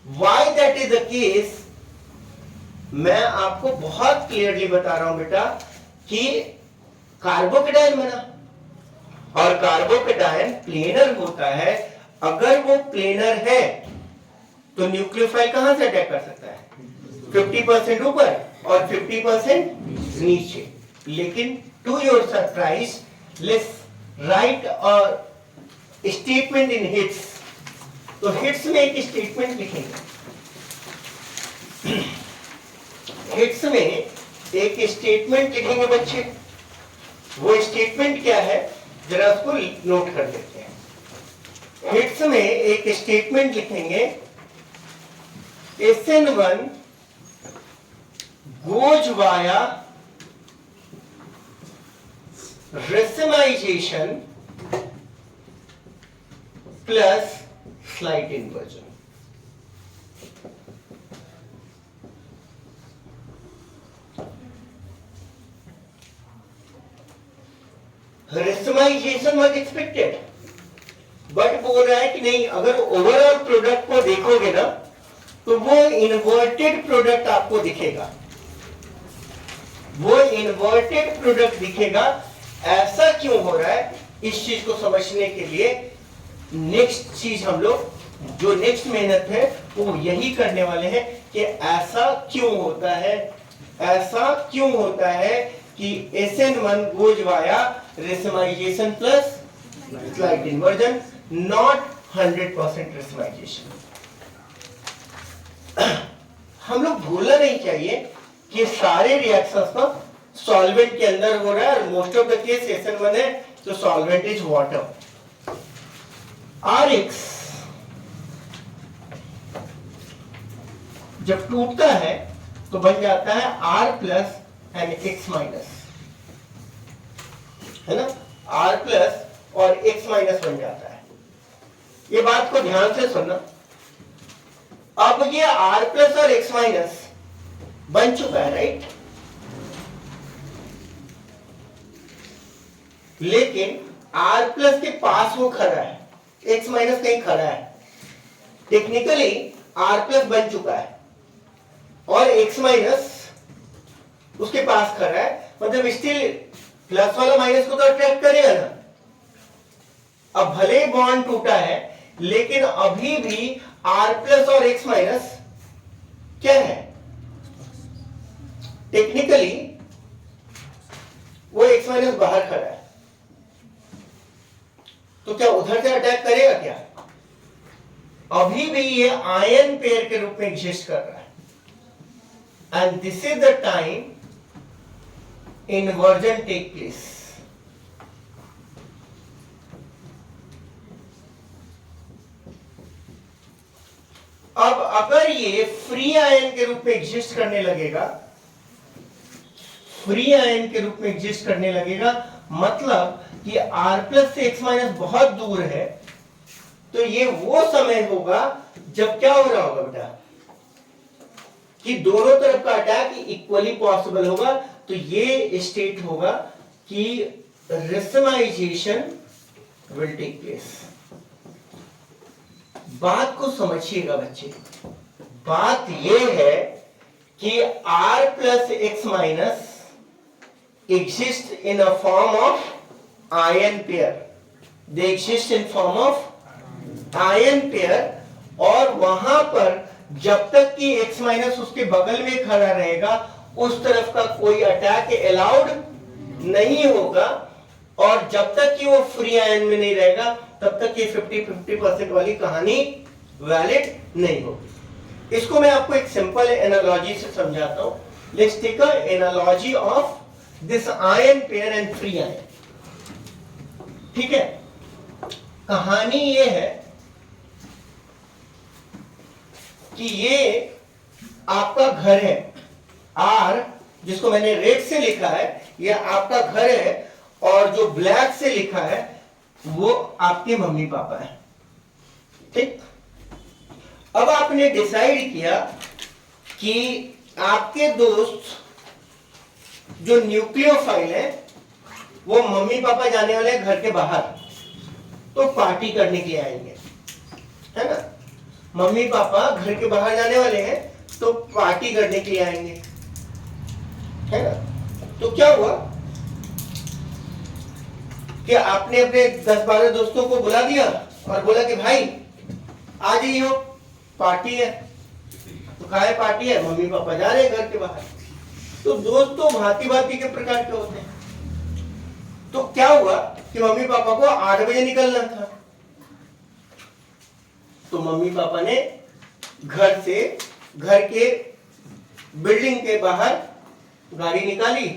Why that is the case मैं आपको बहुत क्लियरली बता रहा हूं बेटा कि कार्बोकेटायन बना और कार्बोकेटायन प्लेनर होता है। अगर वो प्लेनर है तो न्यूक्लियोफाइल कहां से अटैक कर सकता है? 50% ऊपर और 50% नीचे। लेकिन to your surprise let's write a statement in hits. तो हिट्स में एक स्टेटमेंट लिखेंगे। हिट्स में एक स्टेटमेंट लिखेंगे बच्चे। वो स्टेटमेंट क्या है जरा उसको नोट कर लेते हैं। हिट्स में एक स्टेटमेंट लिखेंगे SN1 goes via racemization plus slight inversion। Racemisation was expected, but बोल रहा है कि नहीं, अगर ओवरऑल प्रोडक्ट को देखोगे ना तो वो इन्वर्टेड प्रोडक्ट आपको दिखेगा, वो इन्वर्टेड प्रोडक्ट दिखेगा। ऐसा क्यों हो रहा है? इस चीज को समझने के लिए नेक्स्ट चीज हम लोग जो नेक्स्ट मेहनत है वो यही करने वाले हैं कि ऐसा क्यों होता है, ऐसा क्यों होता है कि SN1 goes via racemization plus slight inversion, not 100% racemization। हम लोग भूलना नहीं चाहिए कि सारे रिएक्शंस का सॉल्वेंट के अंदर हो रहा है और most of the case SN1 है तो सॉल्वेंट इज वाटर। RX जब टूटता है तो बन जाता है R plus and X minus, है ना? R प्लस और X माइनस बन जाता है। ये बात को ध्यान से सुनना। अब ये R प्लस और X माइनस बन चुका है, राइट? लेकिन R प्लस के पास वो खड़ा है, X माइनस कहीं खड़ा है। टेक्निकली R प्लस बन चुका है और X माइनस उसके पास खड़ा है, मतलब स्टिल प्लस वाला माइनस को तो अट्रैक्ट करेगा ना। अब भले बॉन्ड टूटा है लेकिन अभी भी R प्लस और X माइनस क्या है? टेक्निकली वो X माइनस बाहर खड़ा है, तो क्या उधर से अटैक करेगा क्या? अभी भी ये आयन पेयर के रूप में एग्जिस्ट कर रहा है। And this is the time inversion take place। अब अगर ये फ्री आयन के रूप में एग्जिस्ट करने लगेगा, फ्री आयन के रूप में एग्जिस्ट करने लगेगा, मतलब कि R प्लस से X माइनस बहुत दूर है, तो ये वो समय होगा जब क्या हो रहा होगा बेटा कि दोनों तरफ का अटैक इक्वली पॉसिबल होगा। तो ये स्टेट होगा कि रेसमाइजेशन विल टेक प्लेस। बात को समझिएगा बच्चे, बात ये है कि R plus X minus exist in a form of ion pair, they exist in form of ion pair, और वहां पर जब तक कि X माइनस उसके बगल में खड़ा रहेगा उस तरफ का कोई अटैक अलाउड नहीं होगा। और जब तक कि वो फ्री आयन में नहीं रहेगा तब तक ये 50-50% वाली कहानी वैलिड नहीं होगी। इसको मैं आपको एक सिंपल एनालॉजी से समझाता हूं। Let's take a analogy of this ion pair and free ion. ठीक है, कहानी ये है कि ये आपका घर है, आर जिसको मैंने रेड से लिखा है ये आपका घर है, और जो ब्लैक से लिखा है वो आपके मम्मी पापा है। ठीक, अब आपने डिसाइड किया कि आपके दोस्त जो न्यूक्लियोफाइल है वो मम्मी पापा जाने वाले हैं घर के बाहर, तो पार्टी करने के लिए आएंगे, है ना। मम्मी पापा घर के बाहर जाने वाले हैं तो पार्टी करने के लिए आएंगे, है ना। तो क्या हुआ कि आपने अपने 10-12 दोस्तों को बुला दिया और बोला कि भाई आ जाइए, पार्टी है। तो कहा है पार्टी है, मम्मी पापा जा रहे हैं घर के बाहर। तो दोस्त तो भांति भांति के प्रकार के होते हैं। तो क्या हुआ कि मम्मी पापा को 8 बजे निकलना था, तो मम्मी पापा ने घर से, घर के बिल्डिंग के बाहर गाड़ी निकाली।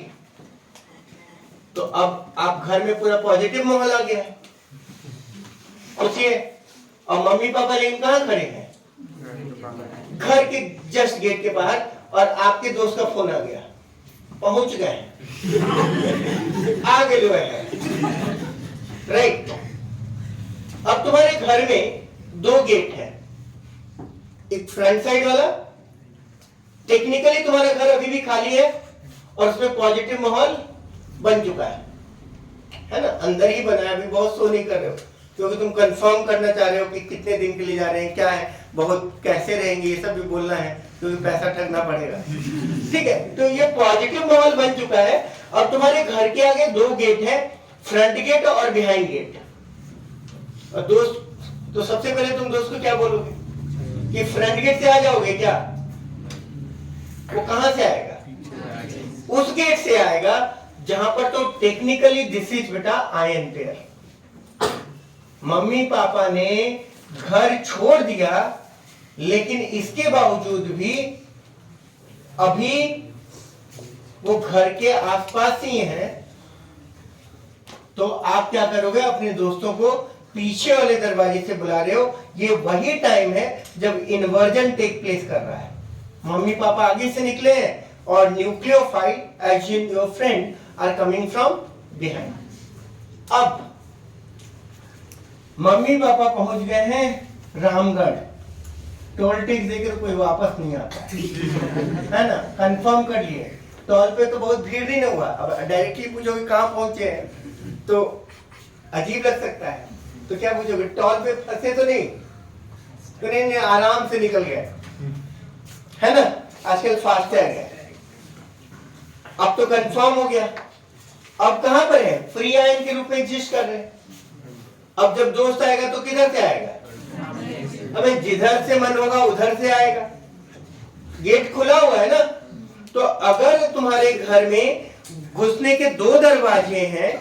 तो अब आप घर में पूरा पॉजिटिव माहौल आ गया है, सोचिए। और मम्मी पापा लेकिन कहां खड़े हैं? घर के जस्ट गेट के बाहर, और आपके दोस्त का फोन आ गया, पहुंच गए आ गए जो है, राइट। अब तुम्हारे घर में 2 गेट है, एक फ्रंट साइड वाला, टेक्निकली तुम्हारा घर अभी भी खाली है और उसमें पॉजिटिव माहौल बन चुका है ना, अंदर ही बना है, अभी बहुत शो नहीं कर रहे हो क्योंकि तुम कंफर्म करना चाह रहे हो कि कितने दिन के लिए जा रहे हैं, क्या है, बहुत कैसे रहेंगे, ये सब भी बोलना है क्योंकि पैसा ठगना पड़ेगा। ठीक है, तो ये पॉजिटिव माहौल बन चुका है। अब तुम्हारे घर के आगे 2 गेट है, फ्रंट गेट और बिहाइंड गेट। और दोस्त, तो सबसे पहले तुम दोस्त को क्या बोलोगे कि फ्रंट गेट से आ जाओगे क्या? वो कहां से आएगा? उस गेट से आएगा जहां पर तो टेक्निकली दिस इज बेटा आयन पेयर। मम्मी पापा ने घर छोड़ दिया, लेकिन इसके बावजूद भी अभी वो घर के आसपास ही हैं। तो आप क्या करोगे? अपने दोस्तों को पीछे वाले दरवाजे से बुला रहे हो। ये वही टाइम है जब इन्वर्जन टेक प्लेस कर रहा है। मम्मी पापा आगे से निकले हैं और nucleophile as in your friend are coming from behind. अब मम्मी पापा पहुंच गए हैं रामगढ़, टोल टैक्स देकर कोई वापस नहीं आता है ना, कंफर्म कर लिए। टोल पे तो बहुत भीड़ नहीं हुआ। अब डायरेक्टली पूछोगे कहां पहुंचे हैं तो अजीब लग सकता है, तो क्या पूछोगे टोल पे फंसे तो नहीं? तो नहीं, आराम से निकल गए, है ना। आजकल फास्टैग है, अब तो कंफर्म हो गया। अब कहां पर है? फ्री आयन के रूप में एग्जिस्ट कर रहे हैं। अब जब दोस्त आएगा तो किधर से आएगा? हमें जिधर से मन होगा उधर से आएगा। गेट खुला हुआ है ना। तो अगर तुम्हारे घर में घुसने के 2 दरवाजे हैं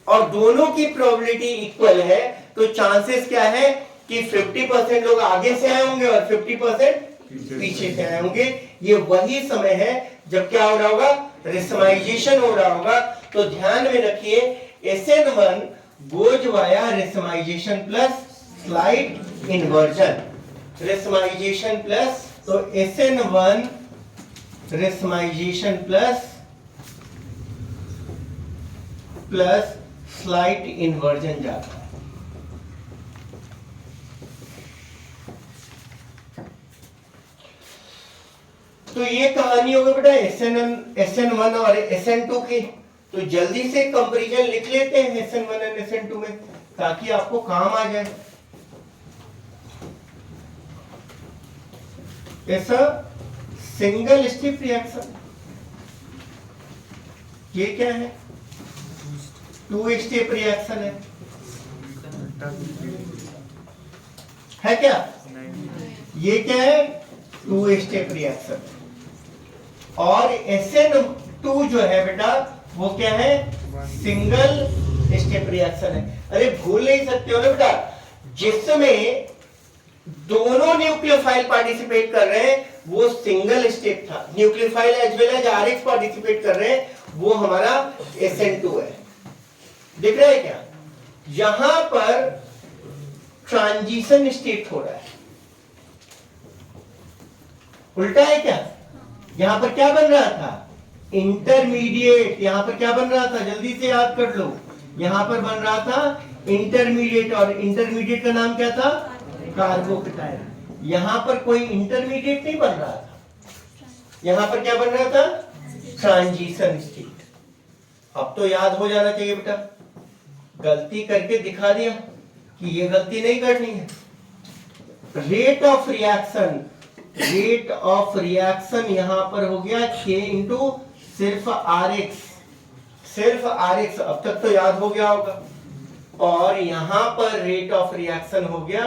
और दोनों की प्रोबेबिलिटी इक्वल है, तो चांसेस क्या है कि 50% लोग आगे से आए होंगे और 50% पीछे से आए होंगे। ये वही समय है जब क्या हो रहा होगा? रेसमाइजेशन हो रहा होगा। तो ध्यान में रखिए, SN1 goes via racemisation plus slide inversion. Racemisation plus, तो SN1 racemisation plus slide inversion जाता है। तो ये कहानी होगी बेटा SN1 और SN2 की। तो जल्दी से कंपैरिजन लिख लेते हैं SN1 और SN2 में, ताकि आपको काम आ जाए। ऐसा सिंगल स्टेप रिएक्शन, ये क्या है? 2 स्टेप रिएक्शन है क्या? ये क्या है? 2 स्टेप रिएक्शन। और SN2 जो है बेटा वो क्या है? सिंगल स्टेप रिएक्शन है। अरे भूल नहीं सकते हो ना बेटा, जिसमें दोनों न्यूक्लियोफाइल पार्टिसिपेट कर रहे हैं वो सिंगल स्टेप था। Nucleophile as well as RX participate कर रहे हैं, वो हमारा SN2 है। दिख रहा है क्या? यहां पर ट्रांजिशन स्टेट हो रहा है, उल्टा है क्या? यहां पर क्या बन रहा था? इंटरमीडिएट। यहां पर क्या बन रहा था? जल्दी से याद कर लो। यहां पर बन रहा था इंटरमीडिएट, और इंटरमीडिएट का नाम क्या था? कार्बोकेटाइन। यहां पर कोई इंटरमीडिएट नहीं बन रहा था, यहां पर क्या बन रहा था? Transition state. अब तो याद हो जाना चाहिए बेटा। गलती करके दिखा दिया कि ये गलती नहीं करनी है। Rate of reaction, rate of reaction यहां पर हो गया K इंटू सिर्फ RX, सिर्फ RX। अब तक तो याद हो गया होगा। और यहां पर रेट ऑफ रिएक्शन हो गया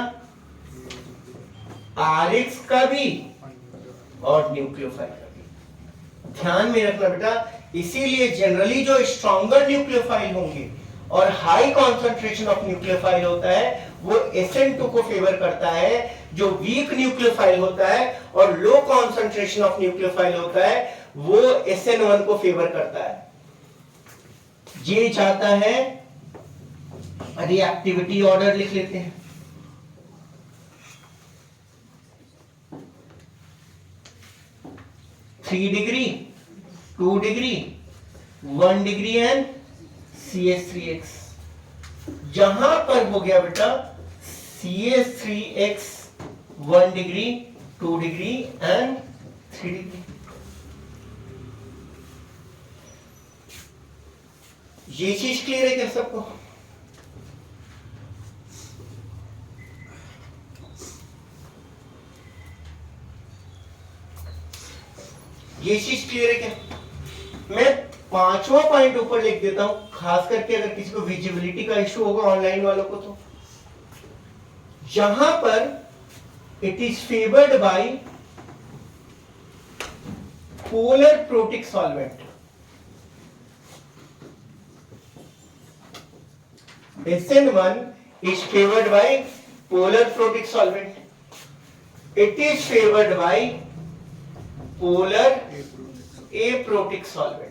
RX का भी और न्यूक्लियोफाइल का भी। ध्यान में रखना बेटा, इसीलिए जनरली जो स्ट्रॉन्गर न्यूक्लियोफाइल होंगे और हाई कॉन्सेंट्रेशन ऑफ न्यूक्लियोफाइल होता है वो SN2 को फेवर करता है। जो वीक न्यूक्लियोफाइल होता है और लो कॉन्सेंट्रेशन ऑफ न्यूक्लियोफाइल होता है वो SN1 को फेवर करता है। ये जाता है, रिएक्टिविटी ऑर्डर लिख लेते हैं। Three degree, 2 degree, 1 degree and CH3X। यहां पर हो गया बेटा CH3X 1 degree, 2 degree and 3 degree. ये चीज क्लियर है क्या सबको? ये चीज क्लियर है क्या? मैं पांचवा पॉइंट ऊपर लिख देता हूं, खास करके अगर किसी को विजिबिलिटी का इश्यू होगा ऑनलाइन वालों को। तो यहां पर it is favored by polar protic solvent. SN1 is favored by polar protic solvent. It is favored by polar aprotic solvent.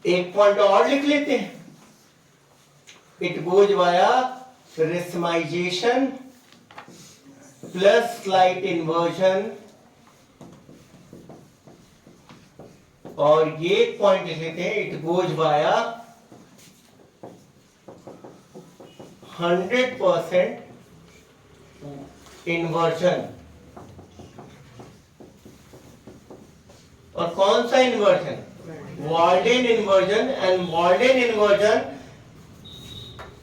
एक पॉइंट और लिख लेते हैं। It goes via racemisation plus slight inversion, और ये पॉइंट लिख लेते हैं इट गोज वाया 100% इन्वर्जन। और कौन सा inversion? Walden inversion. And Walden inversion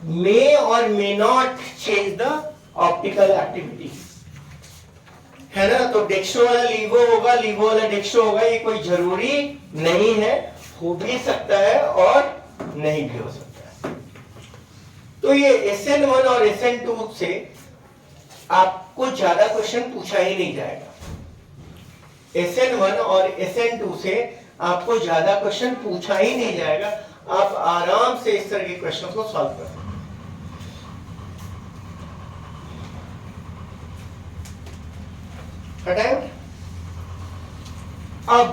may or may not change the optical activity, है ना? तो डेक्सो वाला लीवो होगा, लीवो वाला डेक्सो होगा, ये कोई जरूरी नहीं है, हो भी सकता है और नहीं भी हो सकता है। तो ये SN1 और SN2 से आपको ज्यादा क्वेश्चन पूछा ही नहीं जाएगा। SN1 और SN2 से आपको ज्यादा क्वेश्चन पूछा ही नहीं जाएगा। आप आराम से इस तरह के क्वेश्चन को सॉल्व कर सकते हैं। अब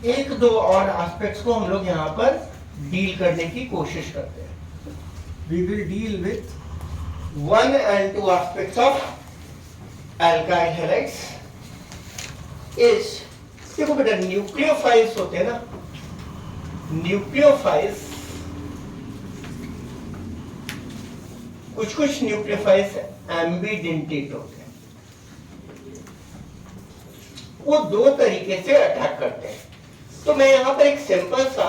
एक दो और एस्पेक्ट्स को हम लोग यहां पर डील करने की कोशिश करते हैं। We will deal with 1 and 2 aspects of alkyl halides is, देखो बेटा न्यूक्लियोफाइल्स होते हैं ना, न्यूक्लियोफाइल्स कुछ न्यूक्लियोफाइल्स एम्बिडेंटेट होते हैं। वो दो तरीके से अटैक करते हैं। तो मैं यहां पर एक सिंपल सा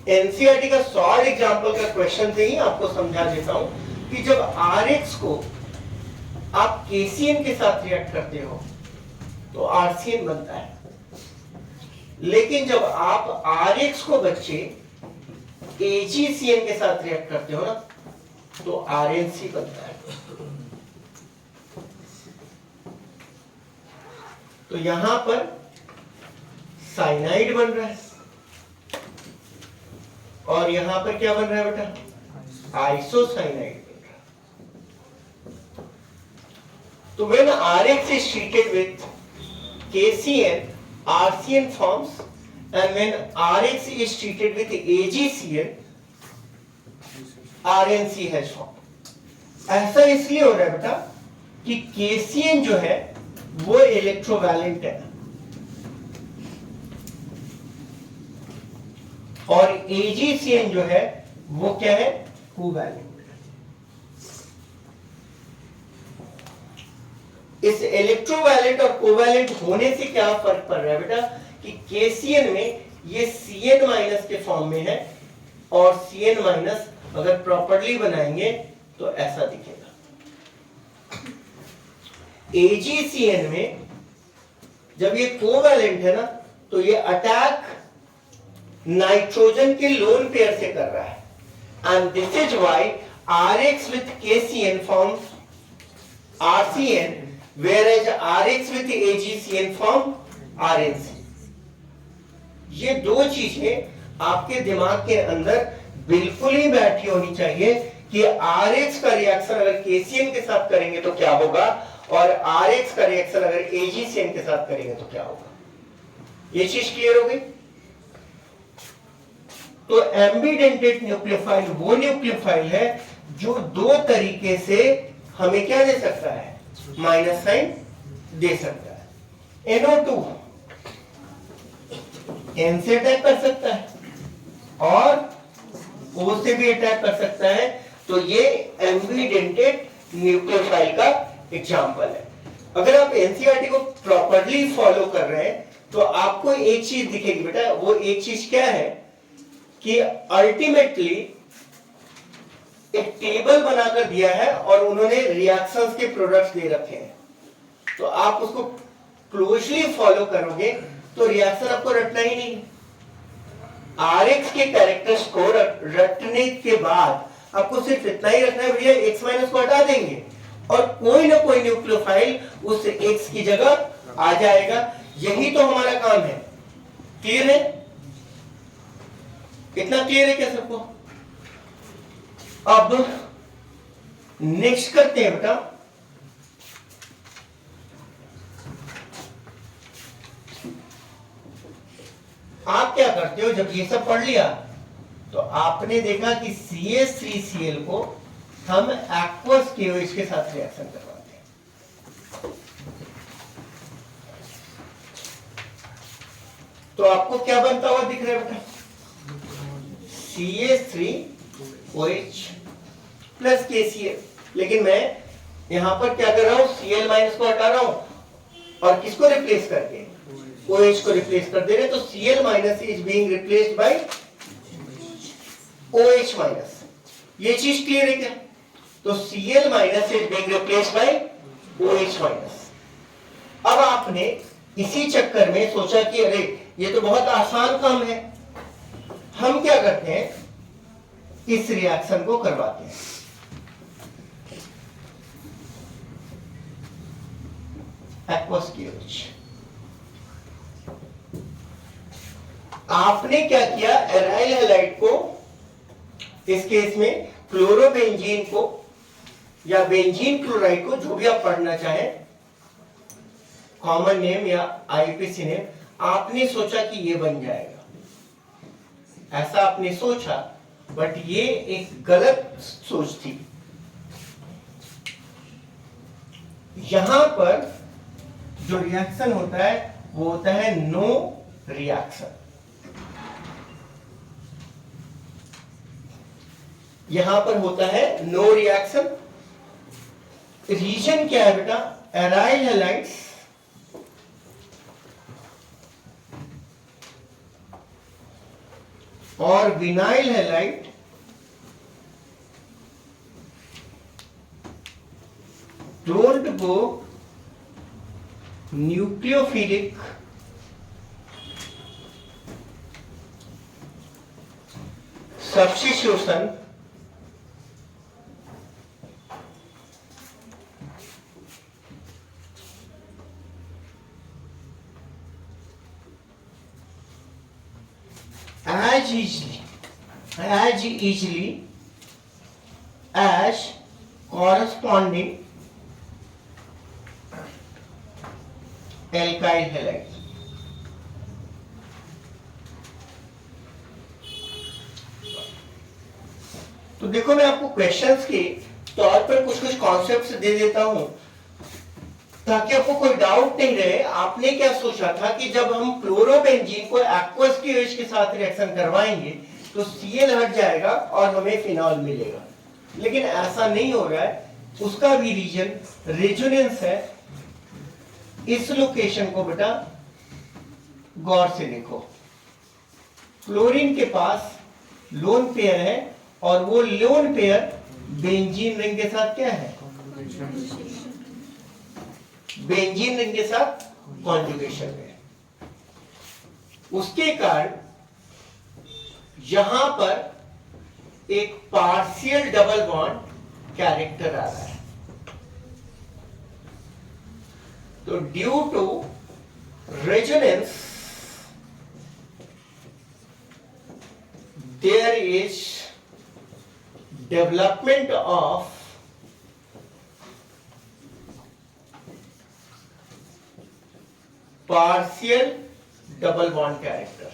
एनसीईआरटी का शॉर्ट एग्जांपल का क्वेश्चन से ही आपको समझा देता हूं कि जब आरएक्स को आप केसीएन के साथ रिएक्ट करते हो तो आरसीएन बनता है, लेकिन जब आप आरएक्स को बच्चे एजीसीएन के साथ रिएक्ट करते हो ना तो आरएनसी बनता है। तो यहां पर साइनाइड बन रहा है, और यहां पर क्या बन रहा है बेटा, आइसोसाइनाइड बन रहा है। तो when Rx is treated with KCN, RCN forms, and when Rx is treated with AgCN, RNC has formed. ऐसा इसलिए हो रहा है बेटा कि KCN जो है वो इलेक्ट्रोवैलेंट है और AgCN जो है वो क्या है, कोवैलेंट। इस इलेक्ट्रोवैलेंट और कोवैलेंट होने से क्या फर्क पड़ रहा है बेटा कि KCN में ये Cn माइनस के फॉर्म में है और Cn माइनस अगर प्रॉपर्ली बनाएंगे तो ऐसा दिखेगा। AgCN में जब ये कोवैलेंट है ना तो ये अटैक नाइट्रोजन के लोन पेयर से कर रहा है, and this is why Rx with KCN forms RCN, whereas Rx with AgCN form RNC। ये दो चीजें आपके दिमाग के अंदर बिल्कुल ही बैठी होनी चाहिए कि Rx का रिएक्शन अगर KCN के साथ करेंगे तो क्या होगा और Rx का रिएक्शन अगर AgCN के साथ करेंगे तो क्या होगा। ये चीज क्लियर हो गई। तो एम्बिडेंटेड न्यूक्लियोफाइल वो न्यूक्लियोफाइल है जो दो तरीके से हमें क्या दे सकता है, माइनस साइन दे सकता है। NO2 N से अटैक कर सकता है और O से भी अटैक कर सकता है, तो ये एम्बिडेंटेड न्यूक्लियोफाइल का एग्जांपल है। अगर आप एनसीईआरटी को प्रॉपर्ली फॉलो कर रहे हैं तो आपको एक चीज दिखेगी बेटा, वो एक चीज क्या है कि अल्टीमेटली एक टेबल बनाकर दिया है और उन्होंने रिएक्शंस के प्रोडक्ट्स दे रखे हैं, तो आप उसको क्लोजली फॉलो करोगे तो रिएक्शन आपको रटना ही नहीं। Rx के कैरेक्टर्स को रटने के बाद आपको सिर्फ इतना ही रखना है भैया, x माइनस को हटा देंगे और कोई ना कोई न्यूक्लियोफाइल उस x की जगह आ जाएगा। यही तो हमारा काम है। क्लियर है? इतना क्लियर है क्या सबको? अब नेक्स्ट करते हैं बेटा, आप क्या करते हो जब ये सब पढ़ लिया तो आपने देखा कि CH3Cl को हम एक्वस KOH के साथ रिएक्शन करवाते हैं। तो आपको क्या बनता हुआ दिख रहा है बेटा, CH3OH प्लस KCl। लेकिन मैं यहां पर क्या कर रहा हूं, Cl माइनस को हटा रहा हूं और किसको रिप्लेस करके, OH को रिप्लेस कर दे रहे, तो Cl minus is being replaced by OH minus. ये चीज क्लियर है क्या? तो Cl minus is being replaced by OH minus. अब आपने इसी चक्कर में सोचा कि अरे ये तो बहुत आसान काम है, हम क्या करते हैं, इस रिएक्शन को करवाते हैं। Aqueous KOH। आपने क्या किया, एराइल हैलाइड को, इस केस में क्लोरोबेंजीन को या बेंजीन क्लोराइड को, जो भी आप पढ़ना चाहें, कॉमन नेम या आईपीसी नेम, आपने सोचा कि ये बन जाएगा, ऐसा आपने सोचा, बट ये एक गलत सोच थी। यहां पर जो रिएक्शन होता है वो होता है नो रिएक्शन। यहां पर होता है नो रिएक्शन। रीजन क्या है बेटा, एराइल हैलाइड्स और vinyl halide don't go nucleophilic substitution easily as corresponding alkyl halide. तो देखो मैं आपको क्वेश्चंस के तौर पर कुछ कुछ कॉन्सेप्ट्स दे देता हूं ताकि आपको कोई डाउट नहीं रहे। आपने क्या सोचा था कि जब हम क्लोरोबेंजीन को एक्वस की OH के साथ रिएक्शन करवाएंगे तो Cl हट जाएगा और हमें फिनॉल मिलेगा, लेकिन ऐसा नहीं हो रहा है। उसका भी रीजन रेजोनेंस है। इस लोकेशन को बेटा गौर से देखो, क्लोरीन के पास लोन पेयर है और वो लोन पेयर बेंजीन रिंग के साथ क्या है, बेंजीन रिंग के साथ कॉन्जुगेशन है। उसके कारण यहां पर एक पार्शियल डबल बॉन्ड कैरेक्टर आ रहा है। तो due to resonance there is development of partial double bond character.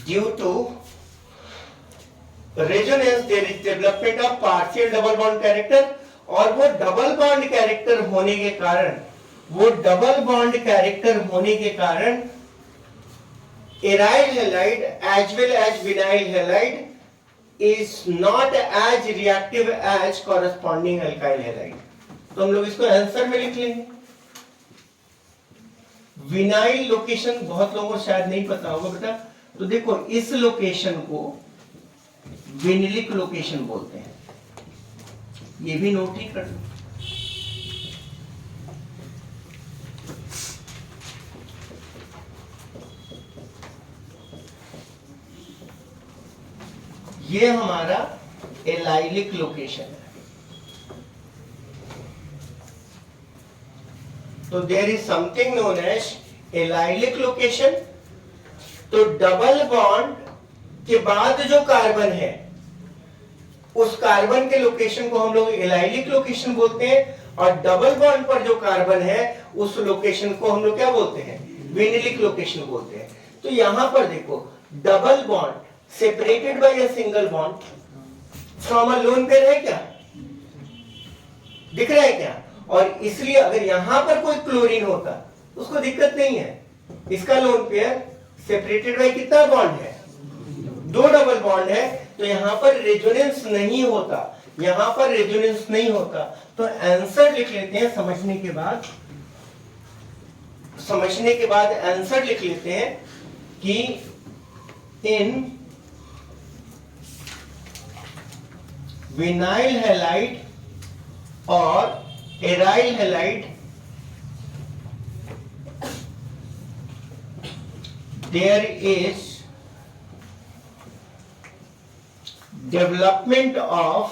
Due to resonance there is development of partial double bond character, और वो डबल बॉन्ड कैरेक्टर होने के कारण, वो डबल बॉन्ड कैरेक्टर होने के कारण aryl halide as well as vinyl halide is not as reactive as corresponding alkyl halide. तो हम लोग इसको आंसर में लिख लेंगे। विनाइल लोकेशन बहुत लोगों को शायद नहीं पता होगा बेटा, तो देखो इस लोकेशन को विनिलिक लोकेशन बोलते हैं, ये भी नोट ही कर लो। ये हमारा एलाइलिक लोकेशन है। तो there is something known as allylic location. तो डबल बॉन्ड के बाद जो कार्बन है उस कार्बन के लोकेशन को हम लोग एलाइलिक लोकेशन बोलते हैं, और डबल बॉन्ड पर जो कार्बन है उस लोकेशन को हम लोग क्या बोलते हैं, विनिलिक लोकेशन बोलते हैं। तो यहां पर देखो double bond separated by a single bond from a lone pair है क्या, दिख रहा है क्या? और इसलिए अगर यहां पर कोई क्लोरीन होता उसको दिक्कत नहीं है। इसका लोन पेयर सेपरेटेड बाय कितना बॉन्ड है, 2 डबल बॉन्ड है, तो यहां पर रेजोनेंस नहीं होता, यहां पर रेजोनेंस नहीं होता। तो आंसर लिख लेते हैं समझने के बाद, आंसर लिख लेते हैं कि इन विनाइल हैलाइड और aryl halide there is development of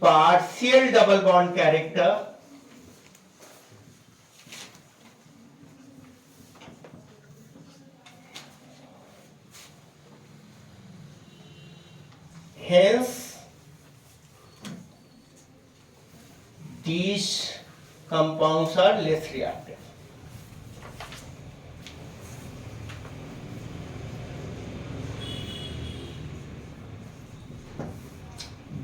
partial double bond character hence these compounds are less reactive.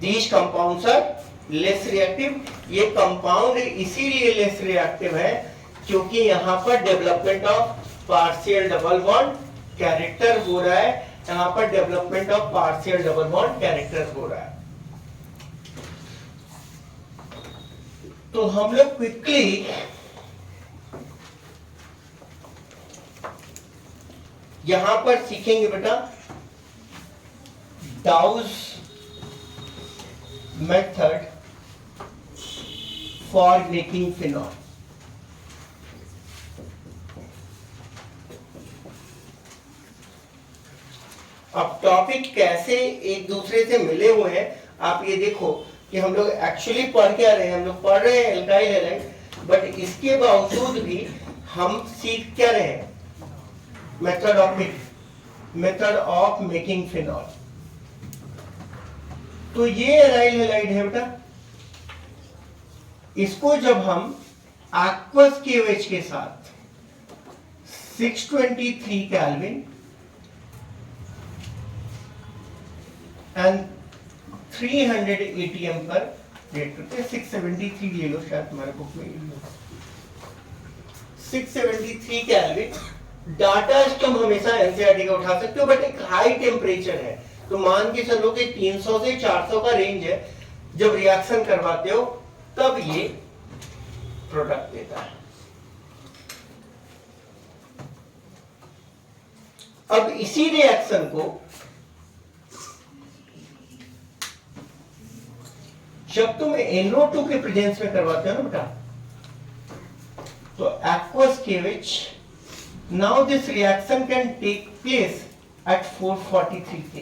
These compounds are less reactive. ये कंपाउंड इसीलिए लेस रिएक्टिव है क्योंकि यहां पर development of partial double bond character हो रहा है, यहां पर development of partial double bond character हो रहा है। तो हम लोग क्विकली यहां पर सीखेंगे बेटा douse method for making phenol. अब टॉपिक कैसे एक दूसरे से मिले हुए हैं आप ये देखो कि हम लोग एक्चुअली पढ़ क्या रहे हैं, हम लोग पढ़ रहे हैं एल्काइल हैलाइड, बट इसके बावजूद भी हम सीख क्या रहे हैं, मेथड ऑफ मेकिंग फिनॉल। तो ये एराइल हैलाइड है बेटा, इसको जब हम एक्वस KOH के साथ 623 केल्विन एंड 300 ATM पर रेट करते हैं। 673 ले लो, शायद तुम्हारे बुक में 673 केल्विन। डाटा तुम हमेशा एनसीईआरटी का उठा सकते हो, बट एक हाई टेम्परेचर है तो मान के चलो कि 300 से 400 का रेंज है। जब रिएक्शन करवाते हो तब ये प्रोडक्ट देता है। अब इसी रिएक्शन को जब तुम NO2 के प्रेजेंस में करवाते हो ना बेटा, तो aqueous KOH, now this reaction can take place at 443 K.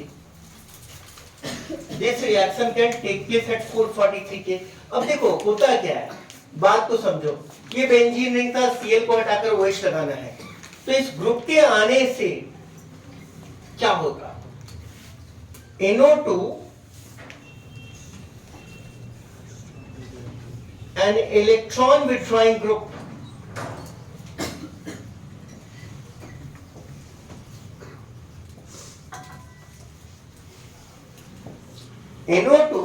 This reaction can take place at 443 K. अब देखो होता क्या है, बात को समझो। ये बेंजीन रिंग था, Cl को हटाकर OH लगाना है, तो इस ग्रुप के आने से क्या होगा, NO2 an electron withdrawing group NO2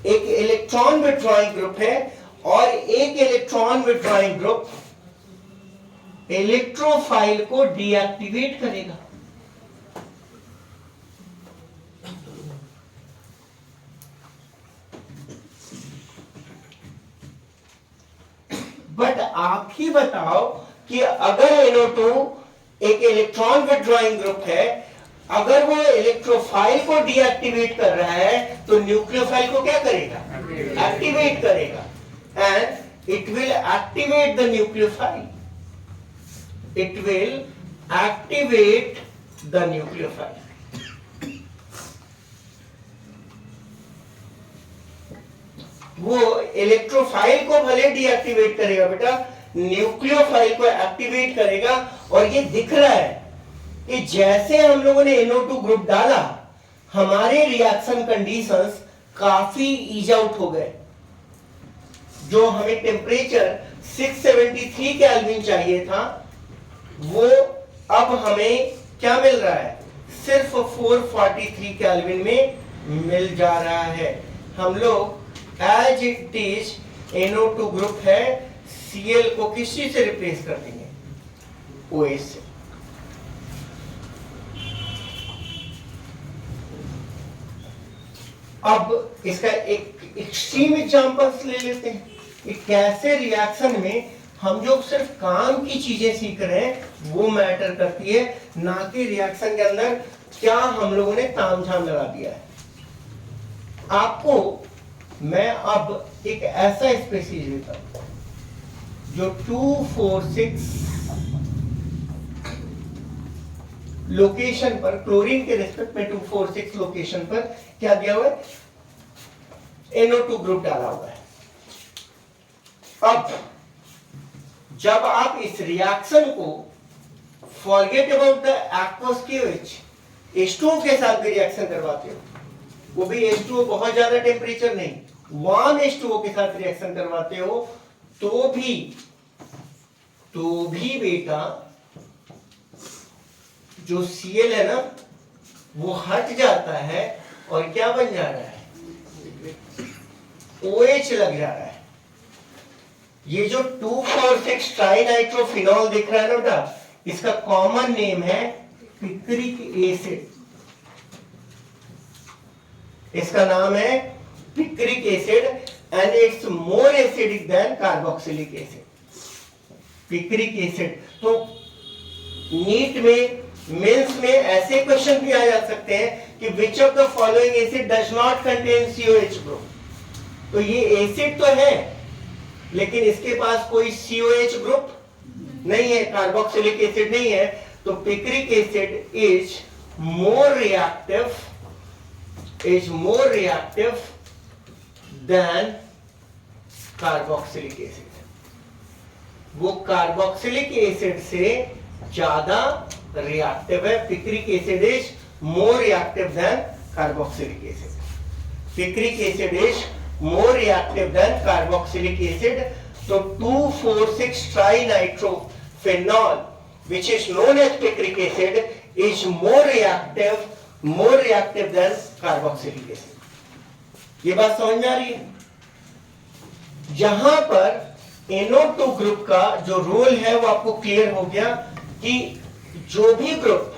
एक इलेक्ट्रॉन विड्रॉइंग ग्रुप है और एक इलेक्ट्रॉन विड्रॉइंग ग्रुप इलेक्ट्रोफाइल को डीएक्टिवेट करेगा। बट आप ही बताओ कि अगर NO2 एक इलेक्ट्रॉन विड्रॉइंग ग्रुप है, अगर वो इलेक्ट्रोफाइल को डीएक्टिवेट कर रहा है तो न्यूक्लियोफाइल को क्या करेगा, एक्टिवेट करेगा, and it will activate the nucleophile, it will activate the nucleophile. वो इलेक्ट्रोफाइल को भले डीएक्टिवेट करेगा बेटा, न्यूक्लियोफाइल को एक्टिवेट करेगा। और ये दिख रहा है कि जैसे हम लोगों ने NO2 ग्रुप डाला, हमारे रिएक्शन कंडीशंस काफी ईज आउट हो गए। जो हमें टेम्परेचर 673 केल्विन चाहिए था, वो अब हमें क्या मिल रहा है, सिर्फ 443 केल्विन में मिल जा रहा है। हम लोग as it is NO2 group है, Cl को किस चीज से रिप्लेस कर देंगे, OH से। अब इसका एक एक्सट्रीम एग्जांपल्स ले लेते हैं कि कैसे रिएक्शन में हम जो सिर्फ काम की चीजें सीख रहे हैं वो मैटर करती है, ना कि रिएक्शन के अंदर क्या हम लोगों ने तामझाम लगा दिया है। आपको मैं अब एक ऐसा स्पीशीज देता हूं जो 246 लोकेशन पर, क्लोरीन के रिस्पेक्ट में 246 लोकेशन पर क्या दिया हुआ है, NO2 ग्रुप डाला हुआ है। अब जब आप इस रिएक्शन को forget about the aqueous KOH, H2O के साथ भी रिएक्शन करवाते हो, वो भी H2O बहुत ज्यादा टेम्परेचर नहीं, वार्म H2O के साथ रिएक्शन करवाते हो, तो भी बेटा जो Cl है ना वो हट जाता है और क्या बन जा रहा है, OH लग जा रहा है। ये जो 2,4,6 ट्राइनाइट्रोफिनॉल दिख रहा है ना बेटा, इसका कॉमन नेम है पिक्रिक एसिड। इसका नाम है picric acid and it's more acidic then carboxylic acid, picric acid. तो नीट में, मेंस में ऐसे क्वेश्चन भी आ जा सकते हैं कि which of the following acid does not contain COH group. तो ये एसिड तो है लेकिन इसके पास कोई COH ग्रुप नहीं है, कार्बोक्सिलिक एसिड नहीं है, तो picric acid is more reactive than carboxylic acid. वो कार्बोक्सिलिक एसिड से ज्यादा रिएक्टिव है। Picric acid is more reactive than carboxylic acid. Picric acid is more reactive than carboxylic acid. तो 2,4,6 ट्राइनाइट्रोफेनॉल which is known as picric acid is more reactive than carboxylic acid। ये बात समझ में आ रही है? यहां पर NO2 ग्रुप का जो रोल है वो आपको क्लियर हो गया कि जो भी ग्रुप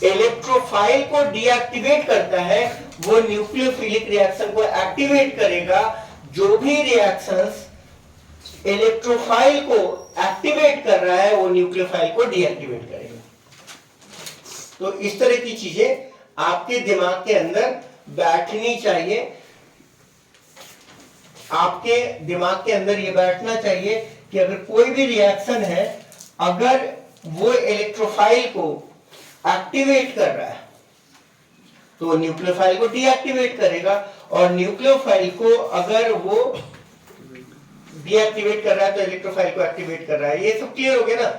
इलेक्ट्रोफाइल को डीएक्टिवेट करता है वो न्यूक्लियोफिलिक रिएक्शन को एक्टिवेट करेगा। जो भी रिएक्शंस इलेक्ट्रोफाइल को एक्टिवेट कर रहा है वो न्यूक्लियोफाइल को डीएक्टिवेट करेगा। तो इस तरह की चीजें आपके दिमाग के अंदर बैठनी चाहिए। आपके दिमाग के अंदर ये बैठना चाहिए कि अगर कोई भी रिएक्शन है, अगर वो इलेक्ट्रोफाइल को एक्टिवेट कर रहा है तो न्यूक्लियोफाइल को डीएक्टिवेट करेगा, और न्यूक्लियोफाइल को अगर वो डीएक्टिवेट कर रहा है तो इलेक्ट्रोफाइल को एक्टिवेट कर रहा है। ये सब क्लियर हो गया ना?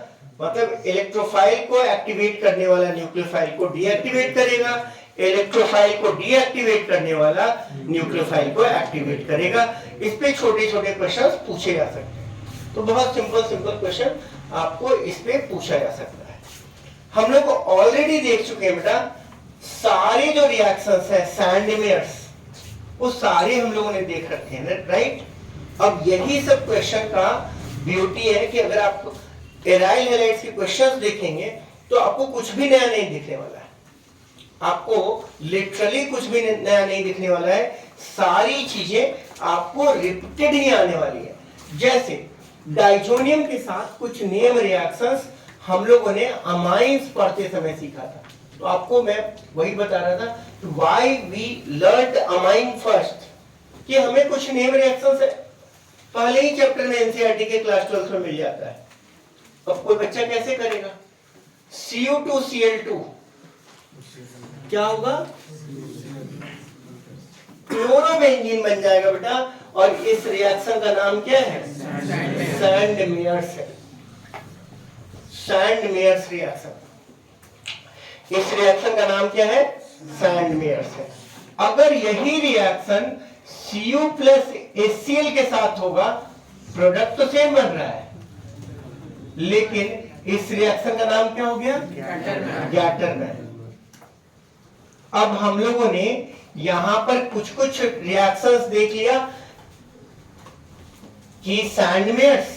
मतलब इलेक्ट्रोफाइल को एक्टिवेट करने वाला न्यूक्लियोफाइल को डीएक्टिवेट करेगा, इलेक्ट्रोफाइल को डीएक्टिवेट करने वाला न्यूक्लियोफाइल को एक्टिवेट करेगा। इस पे छोटे छोटे क्वेश्चंस पूछे जा सकते हैं। तो बहुत सिंपल क्वेश्चन आपको इस पे पूछा जा सकता है। हम लोग ऑलरेडी देख चुके हैं बेटा, सारे जो रिएक्शंस है सैंडमेयर्स वो सारे हम लोगों ने देख रखे हैं, राइट? अब यही सब क्वेश्चन का ब्यूटी है कि अगर आप एराइल हैलाइड्स के क्वेश्चंस देखेंगे तो आपको कुछ भी नया नहीं दिखने वाला है। आपको लिटरली कुछ भी नया नहीं दिखने वाला है। सारी चीजें आपको रिपीटेड ही आने वाली है। जैसे डाइजोनियम के साथ कुछ नेम रिएक्शंस हम लोगों ने अमाइंस पढ़ते समय सीखा था। तो आपको मैं वही बता रहा था, why we learned amine first, कि हमें कुछ नेम रिएक्शंस पहले ही चैप्टर में एनसीईआरटी के क्लास 12 में मिल जाता है। अब कोई बच्चा कैसे करेगा? Cu2Cl2 क्या होगा? क्लोरोबेंजीन बन जाएगा बेटा। और इस रिएक्शन का नाम क्या है? सैंडमेयर्स है। सैंडमेयर्स रिएक्शन। इस रिएक्शन का नाम क्या है? सैंडमेयर्स है। अगर यही रिएक्शन Cu प्लस HCl के साथ होगा, प्रोडक्ट तो सेम बन रहा है, लेकिन इस रिएक्शन का नाम क्या हो गया? गैटरमैन। अब हम लोगों ने यहां पर कुछ कुछ रिएक्शंस देख लिया कि सैंडमेयर्स,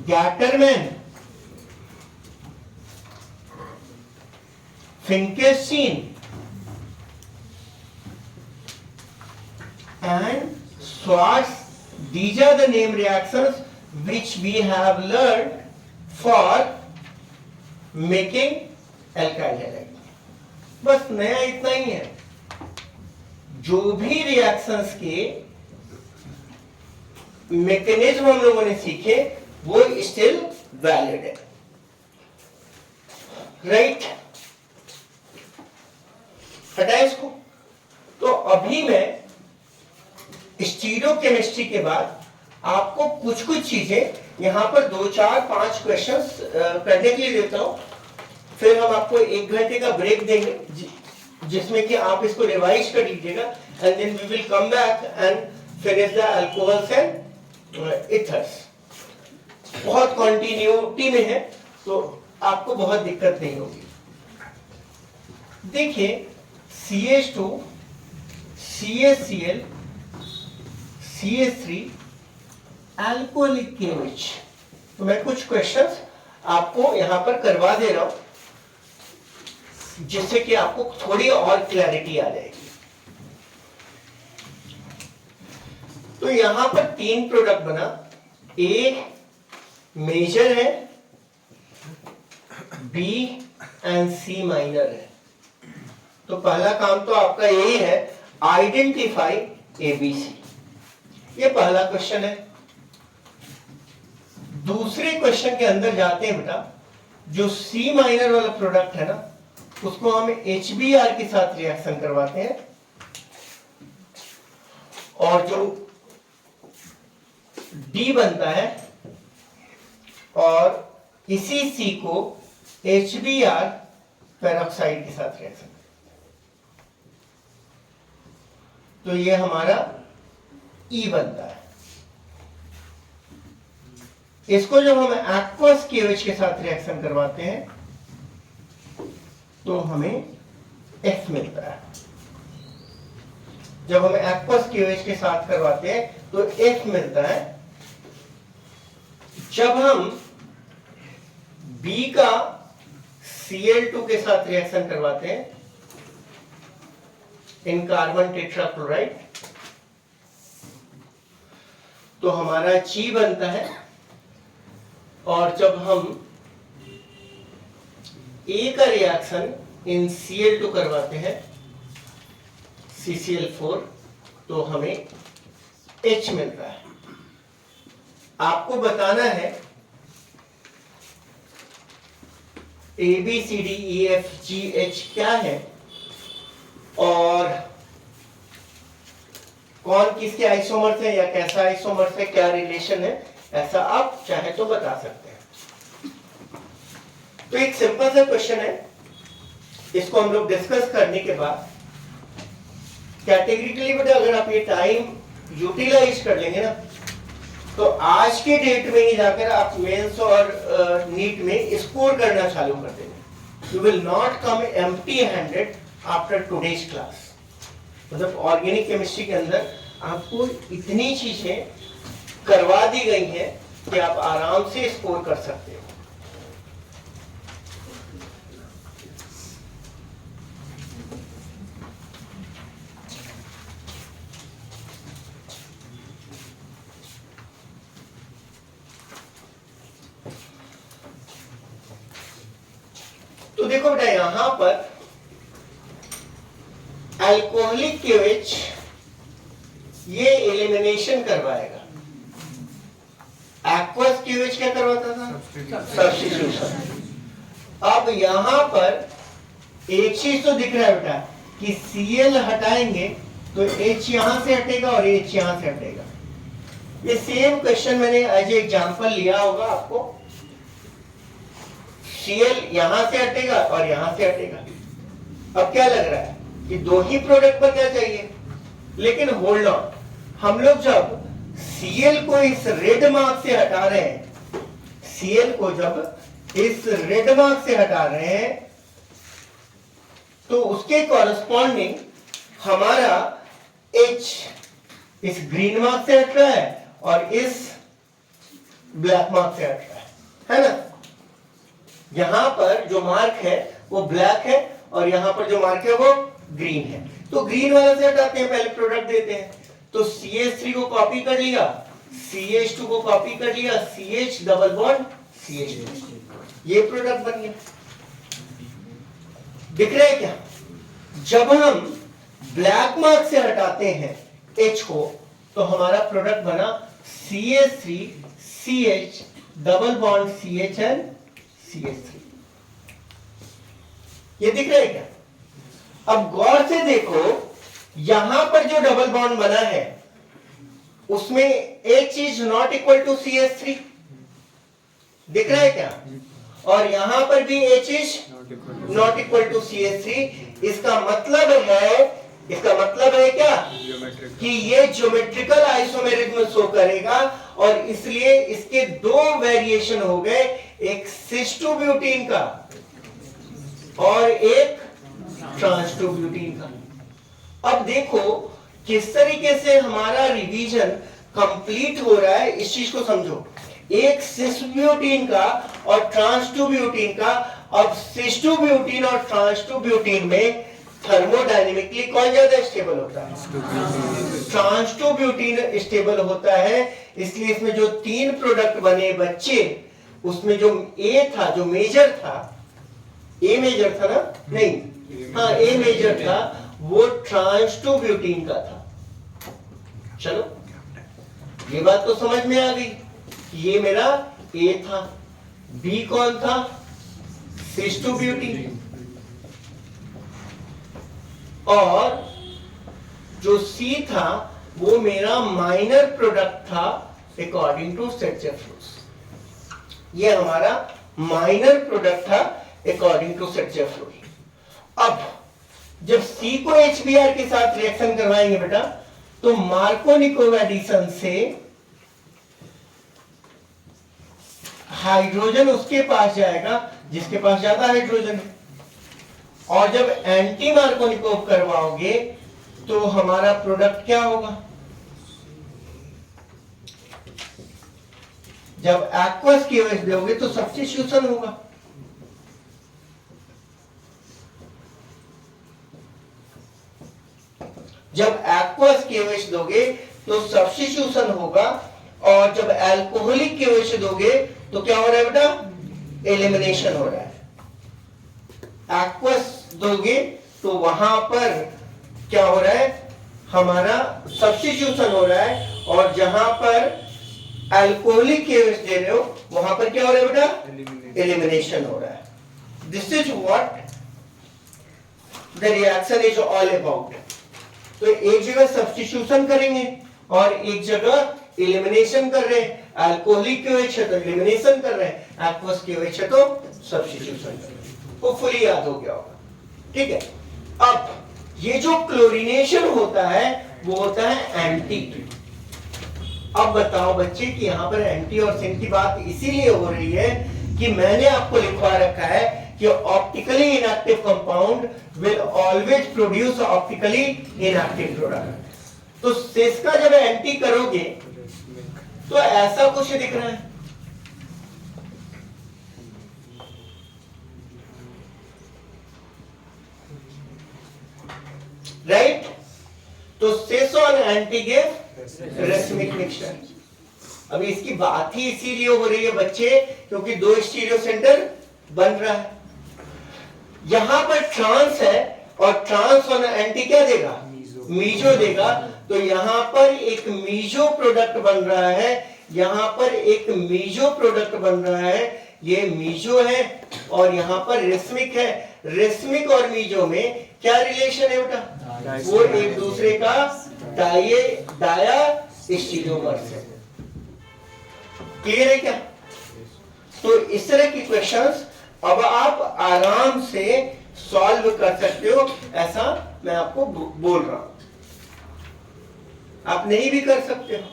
Gattermann, फिंकेस्टीन and Schwarz, these are the name reactions which we have learned for making alkyl halide। बस नया इतना ही है, जो भी रिएक्शंस के मैकेनिज्म हम लोगों ने सीखे वो स्टिल वैलिड है, राइट? हटाए इसको। तो अभी मैं स्टीरियोकेमिस्ट्री के बाद आपको कुछ कुछ चीजें यहां पर 2, 4, 5 क्वेश्चंस करने के लिए देता हूं। फिर हम आपको 1 घंटे का ब्रेक देंगे जिसमें कि आप इसको रिवाइज कर लीजिएगा, and then we will come back and finish the alcohols and ethers. बहुत कंटिन्यूटी में है तो आपको बहुत दिक्कत नहीं होगी। देखिए CH2, CaCl, CH3, alcoholic KOH। तो मैं कुछ क्वेश्चंस आपको यहां पर करवा दे रहा हूं जिससे कि आपको थोड़ी और क्लैरिटी आ जाएगी। तो यहां पर 3 प्रोडक्ट बना, A मेजर है, B एंड C माइनर है। तो पहला काम तो आपका यही है, आइडेंटिफाई ABC। ये पहला क्वेश्चन है। दूसरे क्वेश्चन के अंदर जाते हैं बेटा। जो C माइनर वाला प्रोडक्ट है ना, उसको हम HBr के साथ रिएक्शन करवाते हैं, और जो D बनता है और इसी C को HBr पेरोक्साइड के साथ रिएक्शन, तो ये हमारा E बनता है। इसको जब हम एक्वस KOH के साथ रिएक्शन करवाते हैं तो हमें F मिलता है। जब हम एक्वस KOH के साथ करवाते हैं तो F मिलता है। जब हम B का Cl2 के साथ रिएक्शन करवाते हैं इन कार्बन टेट्राक्लोराइड, तो हमारा G बनता है। और जब हम A का रिएक्शन इन Cl2 करवाते हैं CCl4, तो हमें H मिलता है। आपको बताना है ABCDEFGH क्या है और कौन किसके आइसोमर्स है या कैसा आइसोमर्स है, क्या रिलेशन है, ऐसा आप चाहे तो बता सकते हैं। तो एक सिंपल सा क्वेश्चन है, इसको हम लोग डिस्कस करने के बाद कैटेगरिकली बेटा अगर आप ये टाइम यूटिलाइज कर लेंगे ना, तो आज के डेट में ही जाकर आप मेंस और नीट में स्कोर करना चालू कर देंगे। You will not come empty handed after today's class. मतलब ऑर्गेनिक केमिस्ट्री के अंदर आपको इतनी चीजें करवा दी गई हैं कि आप आराम से स्कोर कर सकते हो। तो देखो बेटा यहां पर अल्कोहलिक KOH ये एलिमिनेशन करवाएगा, एक्वस KOH क्या करवाता था, सब्स्टिट्यूशन। अब यहां पर एक चीज तो दिख रहा है बेटा कि Cl हटाएंगे तो H यहां से हटेगा और H यहां से हटेगा। ये सेम क्वेश्चन मैंने एज एग्जांपल लिया होगा आपको, Cl यहां से हटेगा और यहां से हटेगा। अब क्या लग रहा है कि दो ही प्रोडक्ट बनना चाहिए, लेकिन होल्ड ऑन, हम लोग जब Cl को इस रेड मार्क से हटा रहे हैं, Cl को जब इस रेड मार्क से हटा रहे हैं तो उसके कॉरेस्पॉन्डिंग हमारा H इस ग्रीन मार्क से हट रहा है और इस ब्लैक मार्क से हट रहा है ना। यहां पर जो मार्क है वो ब्लैक है और यहां पर जो मार्क है वो ग्रीन है, तो ग्रीन वाला से हटाते हैं, पहले प्रोडक्ट देते हैं। तो CH3 को कॉपी कर लिया, CH2 को कॉपी कर लिया, CH डबल बॉन्ड CH2, ये प्रोडक्ट बन गया। दिख रहा है क्या? जब हम ब्लैक मार्क से हटाते हैं H को तो हमारा प्रोडक्ट बना CH3 CH double bond CHN CH3। ये दिख रहा है क्या? अब गौर से देखो, यहां पर जो डबल बॉन्ड बना है उसमें H is not equal to CH3, दिख रहा है क्या? और यहां पर भी H is not equal to CH3। इसका मतलब है क्या कि ये ज्योमेट्रिकल आइसोमेरिज्म शो करेगा, और इसलिए इसके दो वेरिएशन हो गए, एक सिस टू ब्यूटीन का और एक ट्रांस टू ब्यूटीन का। अब देखो किस तरीके से हमारा रिवीजन कंप्लीट हो रहा है, इस चीज को समझो। एक सिस ब्यूटीन का और ट्रांस टू ब्यूटीन का। अब सिस टू ब्यूटीन और ट्रांस टू ब्यूटीन में थर्मोडायनेमिकली कौन ज्यादा स्टेबल होता है? ट्रांस टू ब्यूटीन स्टेबल होता है, इसलिए इसमें जो तीन प्रोडक्ट बने बच्चे, उसमें जो ए था, जो मेजर था, ए मेजर था ना, नहीं हाँ ए मेजर था, वो ट्रांस टू ब्यूटीन का था। चलो ये बात तो समझ में आ गई, ये मेरा ए था। बी कौन था? सिस टू ब्यूटी, और जो C था वो मेरा माइनर प्रोडक्ट था अकॉर्डिंग टू सेट्जेफ्लोस। ये हमारा माइनर प्रोडक्ट था अकॉर्डिंग टू सेट्जेफ्लोस। अब जब C को HBr के साथ रिएक्शन करवाएंगे बेटा, तो मार्कोनिकोव एडिशन से हाइड्रोजन उसके पास जाएगा जिसके पास ज्यादा हाइड्रोजन है, और जब एंटी मार्कोनिकोव करवाओगे तो हमारा प्रोडक्ट क्या होगा? जब एक्वस केओएच दोगे तो सब्स्टिट्यूशन होगा। जब एक्वस केओएच दोगे तो सब्स्टिट्यूशन होगा, और जब अल्कोहलिक केओएच दोगे तो क्या हो रहा है बेटा? एलिमिनेशन हो रहा है। एक्वस दोगे तो वहां पर क्या हो रहा है? हमारा सब्स्टिट्यूशन हो रहा है, और जहां पर अल्कोहलिक केओएच दे रहे हो वहां पर क्या हो रहा है बेटा? एलिमिनेशन हो रहा है। This is what the reaction is all about. तो एक जगह सब्स्टिट्यूशन करेंगे और एक जगह एलिमिनेशन कर रहे हैं। अल्कोहलिक केओएच है तो एलिमिनेशन कर रहे हैं, एक्वस केओएच है तो सब्स्टिट्यूशन कर रहे हैं। वो फुली याद हो गया होगा, ठीक है। अब ये जो क्लोरीनेशन होता है वो होता है एंटी। अब बताओ बच्चे कि यहां पर एंटी और सिंक की बात इसीलिए हो रही है कि मैंने आपको लिखवा रखा है कि optically inactive compound will always produce optically inactive product. तो सिस का जब एंटी करोगे तो ऐसा कुछ दिख रहा है, राइट? तो सिस और एंटी गिव रेसमिक मिक्सचर। अभी इसकी बात ही इसीलिए हो रही है बच्चे क्योंकि दो स्टीरियो सेंटर बन रहा है। यहां पर ट्रांस है और ट्रांस और एंटी क्या देगा? मीजो देगा। तो यहां पर एक मीजो प्रोडक्ट बन रहा है, यहां पर एक मीजो प्रोडक्ट बन रहा है। ये मीजो है और यहां पर रेसमिक है। रेसमिक और मीजो में क्या रिलेशन है बेटा? वो एक दूसरे का डाया स्टीरियोमर्स है। क्लियर है क्या? तो इस तरह की क्वेश्चंस अब आप आराम से सॉल्व कर सकते हो, ऐसा मैं आपको बोल रहा हूं। आप नहीं भी कर सकते हो।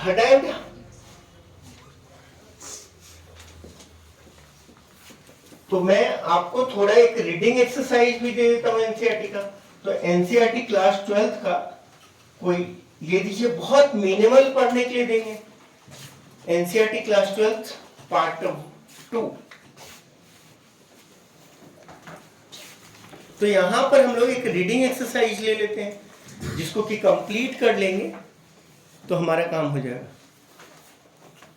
हटाए क्या? तो मैं आपको थोड़ा एक रीडिंग एक्सरसाइज भी दे देता हूं एनसीईआरटी का। तो एनसीईआरटी क्लास 12th का कोई ये दीजिए, बहुत मिनिमल पढ़ने के लिए देंगे। NCERT class 12th part 2। तो यहां पर हम लोग एक रीडिंग एक्सरसाइज ले लेते हैं जिसको कि कंप्लीट कर लेंगे तो हमारा काम हो जाएगा।